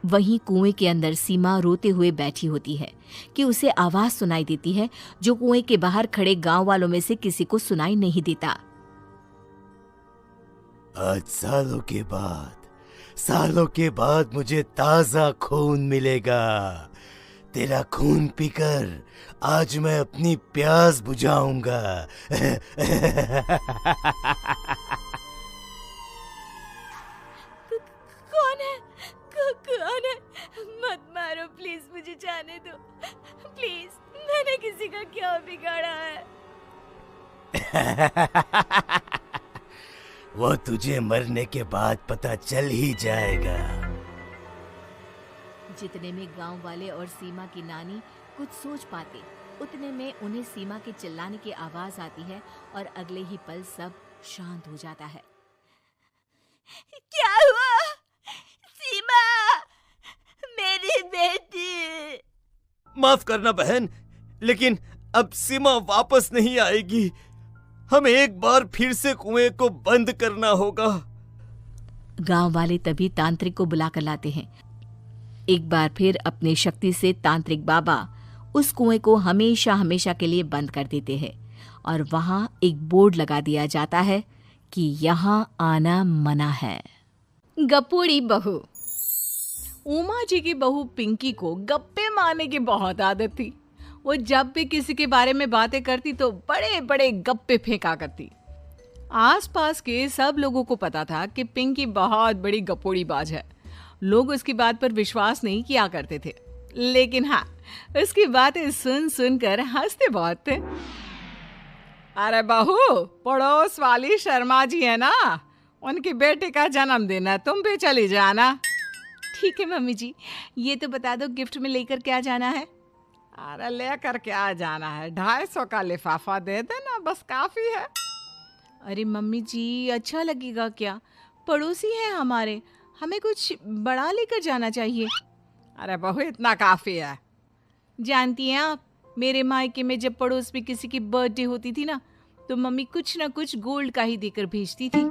वहीं कुएं के अंदर सीमा रोते हुए बैठी होती है कि उसे आवाज सुनाई देती है, जो कुएं के बाहर खड़े गांव वालों में से किसी को सुनाई नहीं देता। आज सालों के बाद मुझे ताजा खून मिलेगा। तेरा खून पीकर आज मैं अपनी प्यास बुझाऊंगा। कौन है? जाने दो प्लीज, मैंने किसी का क्या बिगाड़ा है? वो तुझे मरने के बाद पता चल ही जाएगा। जितने में गांव वाले और सीमा की नानी कुछ सोच पाते, उतने में उन्हें सीमा के चिल्लाने की आवाज आती है और अगले ही पल सब शांत हो जाता है। क्या हुआ? सीमा, मेरी बेटी। माफ करना बहन, लेकिन अब सीमा वापस नहीं आएगी। हमें एक बार फिर से कुएं को बंद करना होगा। गांव वाले तभी तांत्रिक को बुला कर लाते हैं। एक बार फिर अपनी शक्ति से तांत्रिक बाबा उस कुएं को हमेशा हमेशा के लिए बंद कर देते हैं और वहां एक बोर्ड लगा दिया जाता है कि यहाँ आना मना है। गपोड़ी बहू। उमा जी की बहू पिंकी को गप्पे मारने की बहुत आदत थी। वो जब भी किसी के बारे में बातें करती तो बड़े बड़े गप्पे फेंका करती। आसपास के सब लोगों को पता था कि पिंकी बहुत बड़ी गपोड़ी बाज है। लोग उसकी बात पर विश्वास नहीं किया करते थे, लेकिन हाँ, उसकी बातें सुन सुनकर हंसते बहुत थे। अरे बहू, पड़ोस वाली शर्मा जी है ना, उनकी बेटी का जन्मदिन है, तुम भी चली जाना। ठीक है मम्मी जी, ये तो बता दो गिफ्ट में लेकर क्या जाना है? अरे लेकर क्या जाना है, 250 का लिफाफा दे देना, बस काफी है। अरे मम्मी जी, अच्छा लगेगा क्या? पड़ोसी है हमारे, हमें कुछ बड़ा लेकर जाना चाहिए। अरे बहू, इतना काफी है। जानती हैं आप, मेरे मायके में जब पड़ोस में किसी की बर्थडे होती थी ना, तो मम्मी कुछ ना कुछ गोल्ड का ही देकर भेजती थी।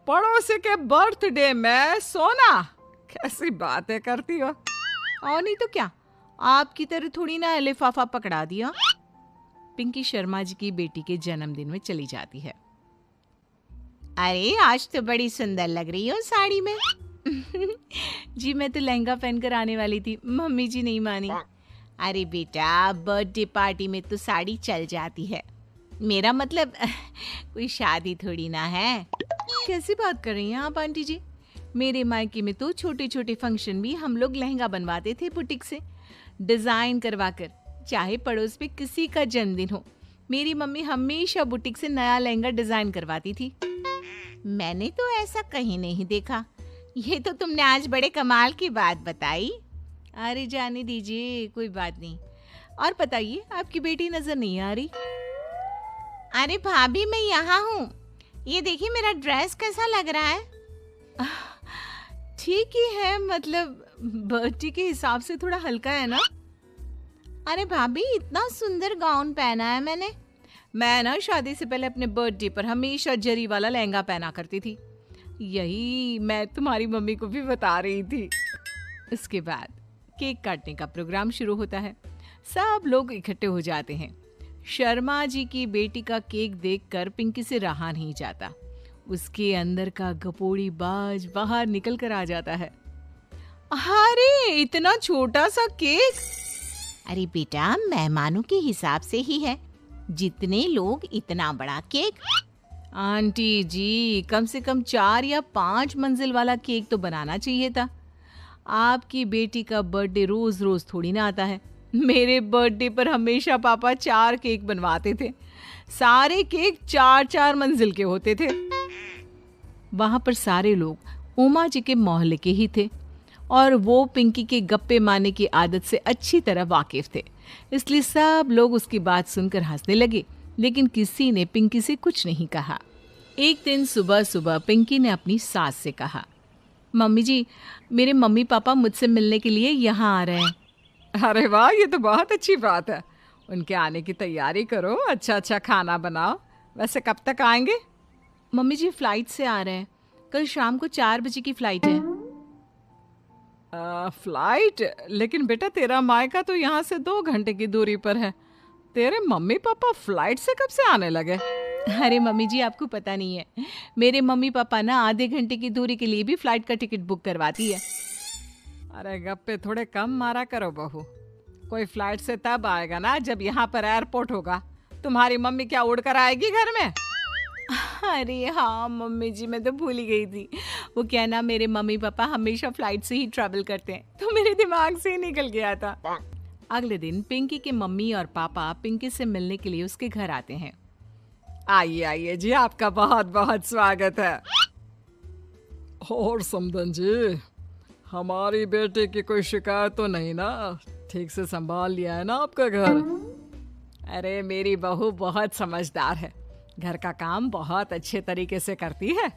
पड़ोसी के बर्थडे में सोना? कैसी बातें करती हो। और नहीं तो क्या, आपकी तरह थोड़ी ना लिफाफा पकड़ा दिया। पिंकी शर्मा जी की बेटी के जन्मदिन में चली जाती है। अरे आज तो बड़ी सुंदर लग रही हो साड़ी में। जी मैं तो लहंगा पहनकर आने वाली थी, मम्मी जी नहीं मानी। अरे बेटा, बर्थडे पार्टी में तो साड़ी चल जाती है, मेरा मतलब कोई शादी थोड़ी ना है। कैसी बात कर रही हैं आप आंटी जी? मेरे मायके में तो छोटे छोटे फंक्शन भी हम लोग लहंगा बनवाते थे बुटीक से, डिजाइन करवाकर। चाहे पड़ोस में किसी का जन्मदिन हो, मेरी मम्मी हमेशा बुटीक से नया लहंगा डिजाइन करवाती थी। मैंने तो ऐसा कहीं नहीं देखा। ये तो तुमने आज बड़े कमाल की बात बताई। अरे जाने दीजिए, कोई बात नहीं। और बताइए, आपकी बेटी नजर नहीं आ रही? अरे भाभी, मैं यहाँ हूँ। ये देखिए मेरा ड्रेस कैसा लग रहा है? ठीक ही है, मतलब बर्थडे के हिसाब से थोड़ा हल्का है ना। अरे भाभी, इतना सुंदर गाउन पहना है मैंने। मैं ना शादी से पहले अपने बर्थडे पर हमेशा जरी वाला लहंगा पहना करती थी। यही मैं तुम्हारी मम्मी को भी बता रही थी। इसके बाद केक काटने का प्रोग्राम शुरू होता है। सब लोग इकट्ठे हो जाते हैं। शर्मा जी की बेटी का केक देखकर पिंकी से रहा नहीं जाता। उसके अंदर का गपोड़ी बाज बाहर निकल कर आ जाता है। अरे इतना छोटा सा केक! अरे बेटा, मेहमानों के हिसाब से ही है, जितने लोग इतना बड़ा केक। आंटी जी, कम से कम 4 या 5 मंजिल वाला केक तो बनाना चाहिए था। आपकी बेटी का बर्थडे रोज रोज थोड़ी ना आता है। मेरे बर्थडे पर हमेशा पापा 4 केक बनवाते थे। सारे केक 4-4 मंजिल के होते थे। वहां पर सारे लोग उमा जी के मोहल्ले के ही थे और वो पिंकी के गप्पे मारने की आदत से अच्छी तरह वाकिफ थे, इसलिए सब लोग उसकी बात सुनकर हंसने लगे, लेकिन किसी ने पिंकी से कुछ नहीं कहा। एक दिन सुबह सुबह पिंकी ने अपनी सास से कहा, मम्मी जी, मेरे मम्मी पापा मुझसे मिलने के लिए यहाँ आ रहे हैं। अरे वाह, ये तो बहुत अच्छी बात है। उनके आने की तैयारी करो, अच्छा अच्छा खाना बनाओ। वैसे कब तक आएंगे? मम्मी जी फ्लाइट से आ रहे हैं, कल शाम को 4 बजे की फ्लाइट है। फ्लाइट? लेकिन बेटा, तेरा मायका तो यहाँ से 2 घंटे की दूरी पर है। तेरे मम्मी पापा फ्लाइट से कब से आने लगे? अरे मम्मी जी, आपको पता नहीं है, मेरे मम्मी पापा ना आधे घंटे की दूरी के लिए भी फ्लाइट का टिकट बुक करवाती है। अरे गप्पे थोड़े कम मारा करो बहू। कोई फ्लाइट से तब आएगा ना जब यहाँ पर एयरपोर्ट होगा। तुम्हारी मम्मी क्या उड़कर आएगी घर में? अरे हाँ मम्मी जी, मैं तो भूल ही गई थी। वो क्या ना, मेरे मम्मी पापा हमेशा फ्लाइट से ही ट्रैवल करते हैं, तो मेरे दिमाग से ही निकल गया था। अगले दिन पिंकी के मम्मी और पापा पिंकी से मिलने के लिए उसके घर आते हैं। आइए आइए जी, आपका बहुत बहुत स्वागत है। और समदन जी, हमारी बेटी की कोई शिकायत तो नहीं ना? ठीक से संभाल लिया है ना आपका घर? अरे मेरी बहू बहुत समझदार है, घर का काम बहुत अच्छे तरीके से करती है।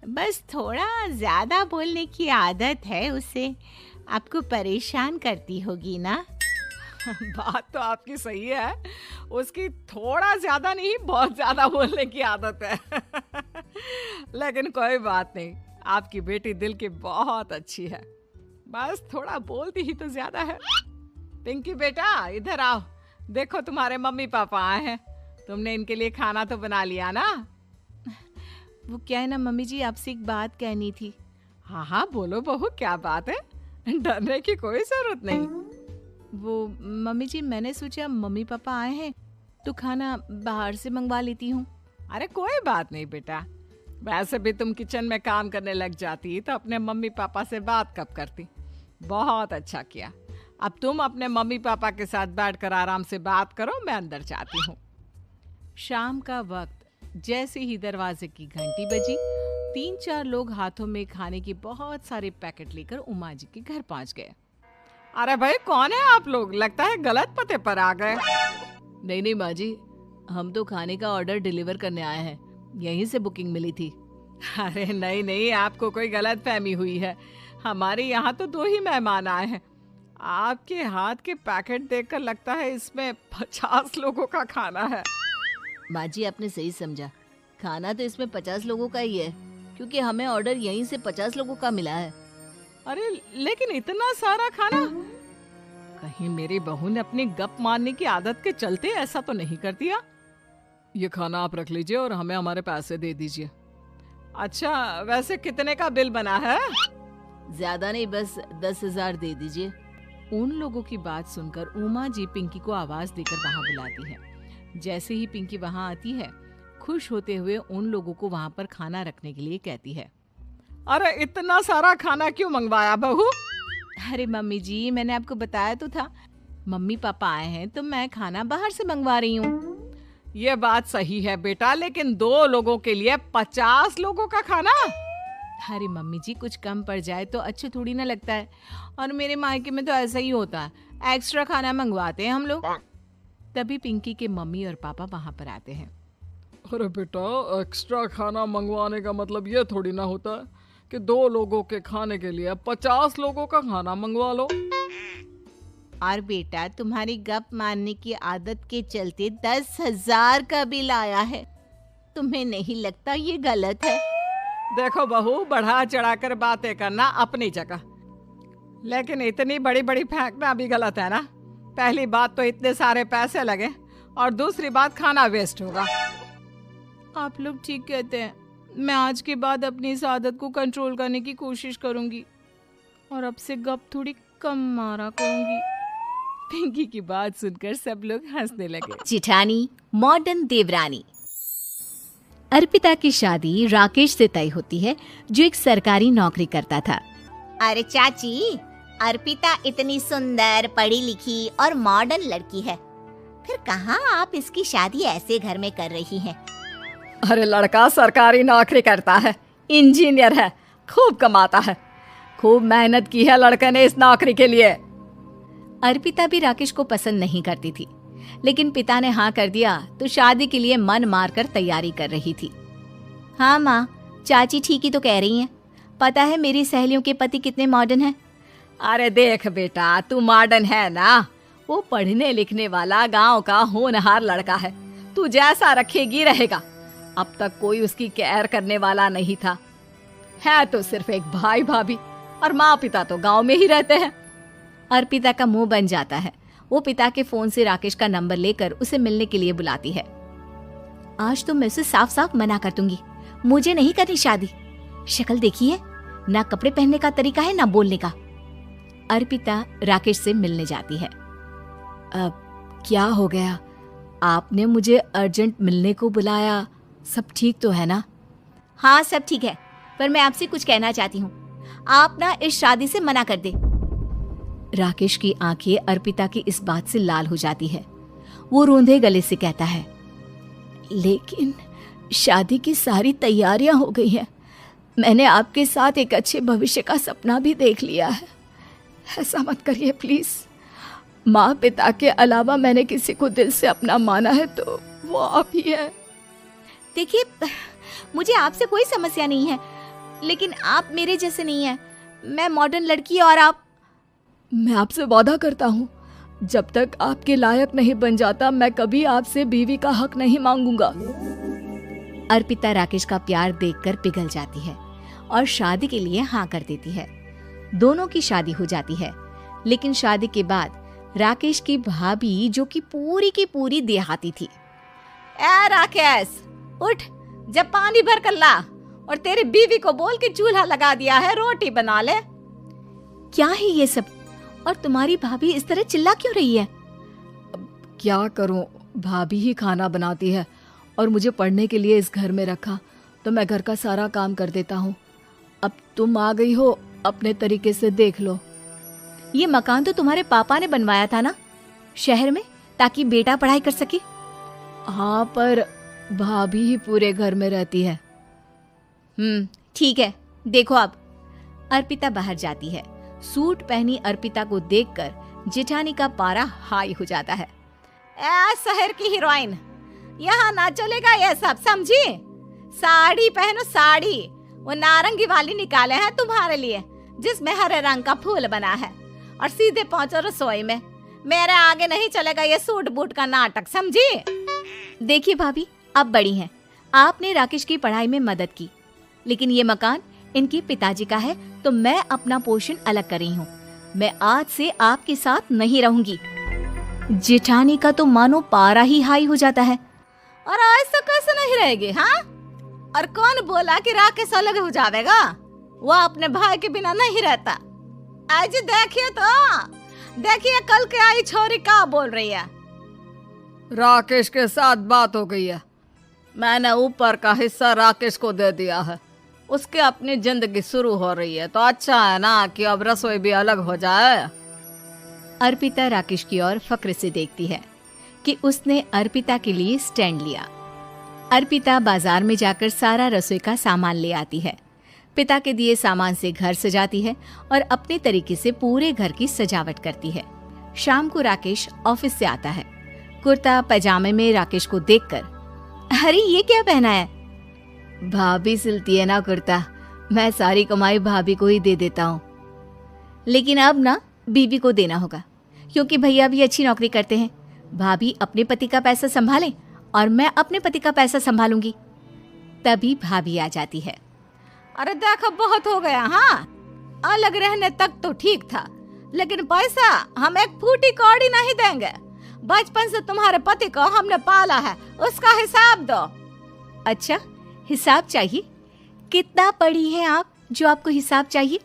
बस थोड़ा ज्यादा बोलने की आदत है उसे, आपको परेशान करती होगी ना? बात तो आपकी सही है, उसकी थोड़ा ज्यादा नहीं बहुत ज्यादा बोलने की आदत है। लेकिन कोई बात नहीं, आपकी बेटी दिल की बहुत अच्छी है, बस थोड़ा बोलती ही तो ज्यादा है। पिंकी बेटा इधर आओ, देखो तुम्हारे मम्मी पापा आए हैं, तुमने इनके लिए खाना तो बना लिया ना? वो क्या है ना मम्मी जी, आपसे एक बात कहनी थी। हाँ हाँ बोलो बहू, क्या बात है? डरने की कोई जरूरत नहीं। वो मम्मी जी, मैंने सोचा मम्मी पापा आए हैं तो खाना बाहर से मंगवा लेती हूँ। अरे कोई बात नहीं बेटा, वैसे भी तुम किचन में काम करने लग जाती तो अपने मम्मी पापा से बात कब करती। बहुत अच्छा किया, अब तुम अपने मम्मी पापा के साथ बैठकर आराम से बात करो, मैं अंदर जाती हूँ। शाम का वक्त जैसे ही दरवाजे की घंटी बजी, 3-4 लोग हाथों में खाने के बहुत सारे पैकेट लेकर उमा जी के घर पहुंच गए। अरे भाई कौन है आप लोग? लगता है गलत पते पर आ गए। नहीं नहीं माँ जी, हम तो खाने का ऑर्डर डिलीवर करने आए हैं, यहीं से बुकिंग मिली थी। अरे नहीं नहीं, आपको कोई गलत फहमी हुई है, हमारे यहाँ तो 2 ही मेहमान आए हैं। आपके हाथ के पैकेट देखकर लगता है इसमें 50 लोगों का खाना है। माँ जी आपने सही समझा, खाना तो इसमें 50 लोगों का ही है, क्योंकि हमें ऑर्डर यहीं से 50 लोगों का मिला है। अरे लेकिन इतना सारा खाना, कहीं मेरी बहू ने अपनी गप मारने की आदत के चलते ऐसा तो नहीं कर दिया? ये खाना आप रख लीजिए और हमें हमारे पैसे दे दीजिए। अच्छा वैसे कितने का बिल बना है? ज्यादा नहीं, बस 10,000 दे दीजिए। उन लोगों की बात सुनकर उमा जी पिंकी को आवाज देकर वहां बुलाती है। जैसे ही पिंकी वहां आती है, खुश होते हुए उन लोगों को वहां पर खाना रखने के लिए कहती है। अरे इतना सारा खाना क्यों मंगवाया बहू? अरे मम्मी जी, मैंने आपको बताया तो था, मम्मी पापा आए हैं तो मैं खाना बाहर से मंगवा रही हूँ। ये बात सही है बेटा, लेकिन 2 लोगों के लिए 50 लोगों का खाना? अरे मम्मी जी, कुछ कम पड़ जाए तो अच्छे थोड़ी ना लगता है, और मेरे मायके में तो ऐसा ही होता है, एक्स्ट्रा खाना मंगवाते हैं हम लोग। तभी पिंकी के मम्मी और पापा वहां पर आते हैं। अरे बेटा, एक्स्ट्रा खाना मंगवाने का मतलब ये थोड़ी ना होता है कि 2 लोगों के खाने के लिए 50 लोगों का खाना मंगवा लो। और बेटा, तुम्हारी गप मारने की आदत के चलते 10,000 का बिल आया है, तुम्हें नहीं लगता ये गलत है? देखो बहू, बढ़ा चढ़ाकर बातें करना अपनी जगह, लेकिन इतनी बड़ी बड़ी फेंकना भी गलत है ना। पहली बात तो इतने सारे पैसे लगे, और दूसरी बात खाना वेस्ट होगा। आप लोग ठीक कहते हैं, मैं आज के बाद अपनी इस आदत को कंट्रोल करने की कोशिश करूंगी और अब से गप थोड़ी कम मारा करूंगी। पिंकी की बात सुनकर सब लोग हंसने लगे। जिठानी मॉडर्न देवरानी। अर्पिता की शादी राकेश से तय होती है, जो एक सरकारी नौकरी करता था। अरे चाची, अर्पिता इतनी सुंदर, पढ़ी लिखी और मॉडर्न लड़की है, फिर कहाँ आप इसकी शादी ऐसे घर में कर रही हैं? अरे लड़का सरकारी नौकरी करता है, इंजीनियर है, खूब कमाता है, खूब मेहनत की है लड़के ने इस नौकरी के लिए। अर्पिता भी राकेश को पसंद नहीं करती थी, लेकिन पिता ने हाँ कर दिया तो शादी के लिए मन मारकर तैयारी कर रही थी। हाँ माँ, चाची ठीक ही तो कह रही हैं। पता है मेरी सहेलियों के पति कितने मॉडर्न हैं। अरे देख बेटा, तू मॉडर्न है ना, वो पढ़ने लिखने वाला गांव का होनहार लड़का है, तू जैसा रखेगी रहेगा। अब तक कोई उसकी केयर करने वाला नहीं था, है तो सिर्फ एक भाई भाभी, और माँ पिता तो गांव में ही रहते हैं। अर्पिता का मुंह बन जाता है। वो पिता के फोन से राकेश का नंबर लेकर उसे मिलने के लिए बुलाती है। आज तो मैं उसे साफ साफ मना कर दूंगी, मुझे नहीं करनी शादी। शक्ल देखी है ना, कपड़े पहनने का तरीका है ना बोलने का। अर्पिता राकेश से मिलने जाती है। अब क्या हो गया? आपने मुझे अर्जेंट मिलने को बुलाया, सब ठीक तो है ना? हाँ सब ठीक है, पर मैं आपसे कुछ कहना चाहती हूँ। आप ना इस शादी से मना कर दे। राकेश की आंखें अर्पिता की इस बात से लाल हो जाती है। वो रोंदे गले से कहता है, लेकिन शादी की सारी तैयारियां हो गई हैं। मैंने आपके साथ एक अच्छे भविष्य का सपना भी देख लिया है। ऐसा मत करिए प्लीज। माँ पिता के अलावा मैंने किसी को दिल से अपना माना है तो वो आप ही है। देखिए, मुझे आपसे कोई समस्या नहीं है, लेकिन आप मेरे जैसे नहीं हैं। मैं मॉडर्न लड़की और आप। मैं आपसे वादा करता हूँ, जब तक आपके लायक नहीं बन जाता मैं कभी आपसे बीवी का हक नहीं मांगूंगा। अर्पिता राकेश का प्यार देखकर पिघल जाती है और शादी के लिए हाँ कर देती है। दोनों की शादी हो जाती है, लेकिन शादी के बाद राकेश की भाभी, जो कि पूरी की पूरी देहाती थी। ए राकेश, उठ, जब पानी भर कर ला और तेरी बीवी को बोल के चूल्हा लगा दिया है, रोटी बना ले। क्या है ये सब? और तुम्हारी भाभी इस तरह चिल्ला क्यों रही है? क्या करूं, भाभी ही खाना बनाती है और मुझे पढ़ने के लिए इस घर में रखा तो मैं घर का सारा काम कर देता हूँ। अब तुम आ गई हो, अपने तरीके से देख लो। ये मकान तो तुम्हारे पापा ने बनवाया था ना शहर में, ताकि बेटा पढ़ाई कर सके। हाँ, पर भाभी ही पूरे घर में रहती है। ठीक है, देखो अब। अर्पिता बाहर जाती है। सूट पहनी अर्पिता को देखकर जेठानी का पारा हाई हो जाता है। ए शहर की हीरोइन, यहाँ ना चलेगा ये सब, समझी? साड़ी पहनो, साड़ी। वो नारंगी वाली निकाले हैं तुम्हारे लिए, जिसमें हरे रंग का फूल बना है, और सीधे पहुंचो रसोई में। मेरे आगे नहीं चलेगा ये सूट बूट का नाटक, समझी? देखिए भाभी, आप बड़ी हैं, आपने राकेश की पढ़ाई में मदद की, लेकिन ये मकान इनके पिताजी का है, तो मैं अपना पोर्शन अलग कर रही हूँ। मैं आज से आपके साथ नहीं रहूंगी। जेठानी का तो मानो पारा ही हाई हो जाता है। और ऐसा कैसे नहीं रहेगी? हाँ, और कौन बोला कि राकेश अलग हो जाएगा? वो अपने भाई के बिना नहीं रहता। आज देखिए तो, देखिए कल के आई छोरी क्या बोल रही है। राकेश के साथ बात हो गई है, मैंने ऊपर का हिस्सा राकेश को दे दिया है। उसकी अपनी जिंदगी शुरू हो रही है, तो अच्छा है ना कि अब रसोई भी अलग हो जाए। अर्पिता राकेश की ओर फक्र से देखती है कि उसने अर्पिता के लिए स्टैंड लिया। अर्पिता बाजार में जाकर सारा रसोई का सामान ले आती है। पिता के दिए सामान से घर सजाती है और अपने तरीके से पूरे घर की सजावट करती है। शाम को राकेश ऑफिस से आता है। कुर्ता पैजामे में राकेश को देखकर, अरे ये क्या पहना है? भाभी सिलती है ना कुर्ता, मैं सारी कमाई भाभी को ही दे देता हूँ। लेकिन अब ना बीवी को देना होगा, क्योंकि भैया भी अच्छी नौकरी करते हैं। भाभी अपने पति का पैसा संभालें और मैं अपने पति का पैसा संभालूंगी। तभी भाभी आ जाती है। अरे देखो, बहुत हो गया। हाँ, अलग रहने तक तो ठीक था, लेकिन पैसा हम एक फूटी कौड़ी नहीं देंगे। बचपन से तुम्हारे पति को हमने पाला है, उसका हिसाब दो। अच्छा, हिसाब चाहिए? कितना पढ़ी हैं आप जो आपको हिसाब चाहिए?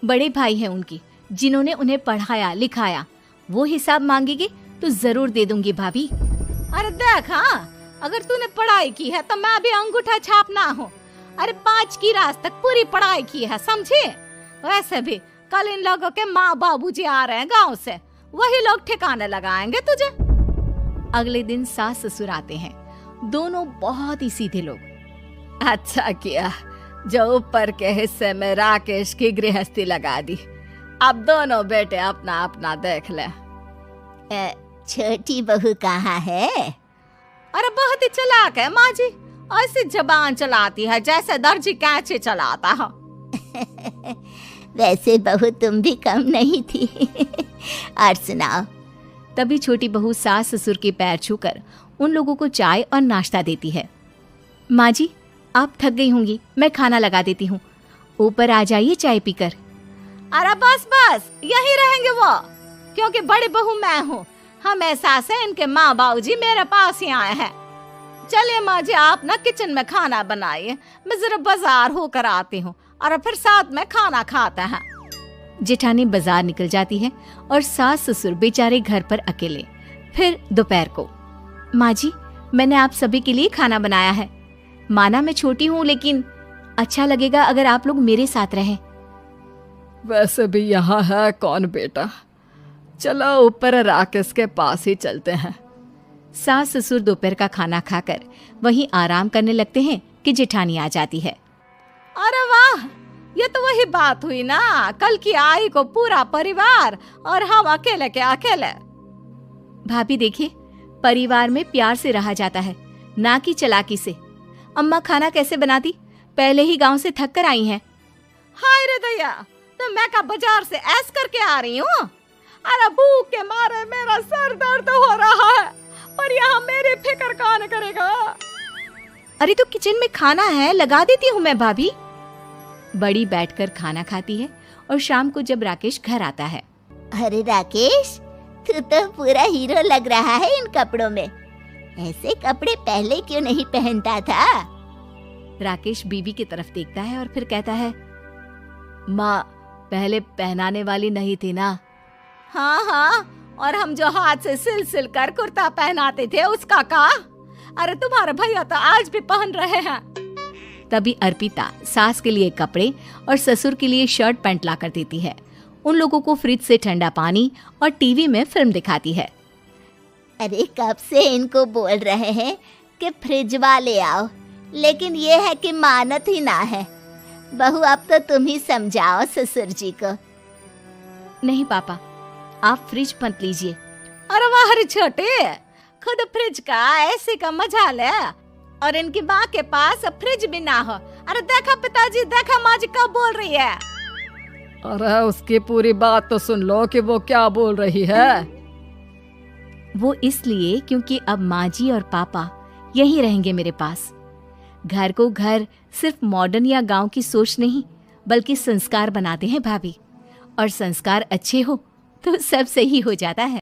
बड़े भाई हैं उनकी, जिन्होंने उन्हें पढ़ाया लिखाया। वो हिसाब मांगेंगे तो जरूर दे दूंगी भाभी। अरे देख, हाँ, अगर तूने पढ़ाई की है तो मैं भी अंगूठा छापना हूँ। अरे 5 की रात तक पूरी पढ़ाई की है, समझे? वैसे भी कल इन लोगों के माँ बाबूजी आ रहे हैं गांव से, वही लोग ठिकाने लगाएंगे तुझे। अगले दिन सास ससुर आते हैं, दोनों बहुत ही सीधे लोग। अच्छा किया जो ऊपर के हिस्से में राकेश की गृहस्थी लगा दी। अब दोनों बेटे अपना अपना देख ले। छोटी बहू कहाँ है? अरे बहुत ही चालाक है माँ जी, ऐसी जबान चलाती है जैसे दर्जी कैंची चलाता है। वैसे बहू तुम भी कम नहीं थी। और सुनाओ। तभी छोटी बहू सास ससुर के पैर छूकर उन लोगों को चाय और नाश्ता देती है। माँ जी, आप थक गई होंगी, मैं खाना लगा देती हूँ, ऊपर आ जाइए चाय पीकर। अरे बस बस, यही रहेंगे वो, क्योंकि बड़ी बहू मैं हूँ। हमेशा से इनके माँ बाबूजी मेरे पास ही आए हैं। चलिए माँ जी, आप ना किचन में खाना बनाइए, मैं जरा बाजार होकर आती हूँ, और फिर साथ में खाना खाते हैं। जेठानी बाजार निकल जाती है और सास ससुर बेचारे घर पर अकेले। फिर दोपहर को, माँ जी, मैंने आप सभी के लिए खाना बनाया है। माना मैं छोटी हूँ, लेकिन अच्छा लगेगा अगर आप लोग मेरे साथ रहें। वैसे भी यहाँ है कौन बेटा, चलो ऊपर राकेश के पास ही चलते हैं। सास ससुर दोपहर का खाना खाकर वहीं आराम करने लगते हैं कि जेठानी आ जाती है। अरे वाह, ये तो वही बात हुई ना, कल की आई को पूरा परिवार और हम अकेले के अकेले। भाभी देखिए, परिवार में प्यार से रहा जाता है, ना कि चालाकी से। अम्मा खाना कैसे बनाती, पहले ही गांव से थक कर आई हैं। हाय रे दया, तो मैं का बाजार से ऐस करके आ रही हूँ। अरे भूख के मारे मेरा सर दर्द हो रहा है, पर यहाँ मेरी फिक्र कौन करेगा। अरे तो किचन में खाना है, लगा देती हूँ मैं भाभी। बड़ी बैठकर खाना खाती है और शाम को जब राकेश घर आता है। अरे राकेश, तू तो पूरा हीरो लग रहा है इन कपड़ों में। ऐसे कपड़े पहले क्यों नहीं पहनता था? राकेश बीवी की तरफ देखता है और फिर कहता है, माँ पहले पहनाने वाली नहीं थी ना। हाँ हाँ, और हम जो हाथ से सिल सिल कर कुर्ता पहनाते थे उसका का? अरे तुम्हारे भैया तो आज भी पहन रहे हैं। तभी अर्पिता सास के लिए कपड़े और ससुर के लिए शर्ट पैंट ला कर देती है। उन लोगों को फ्रिज से ठंडा पानी और टीवी में फिल्म दिखाती है। अरे कब से इनको बोल रहे हैं कि फ्रिज वाले आओ, लेकिन ये है कि मानत ही ना है। बहू, अब तो तुम ही समझाओ ससुर जी को। नहीं पापा, आप फ्रिज मत लीजिए। अरे वाह रे छोटे, खुद फ्रिज का ऐसे का मजा ले, और इनकी माँ के पास फ्रिज भी ना हो। अरे देखा पिताजी, देखा माँ जी कब बोल रही है। अरे उसकी पूरी बात तो सुन लो कि वो क्या बोल रही है। वो इसलिए क्योंकि अब माँ जी और पापा यहीं रहेंगे मेरे पास। घर को घर सिर्फ मॉडर्न या गांव की सोच नहीं, बल्कि संस्कार बनाते हैं भाभी, और संस्कार अच्छे हो तो सब सही हो जाता है।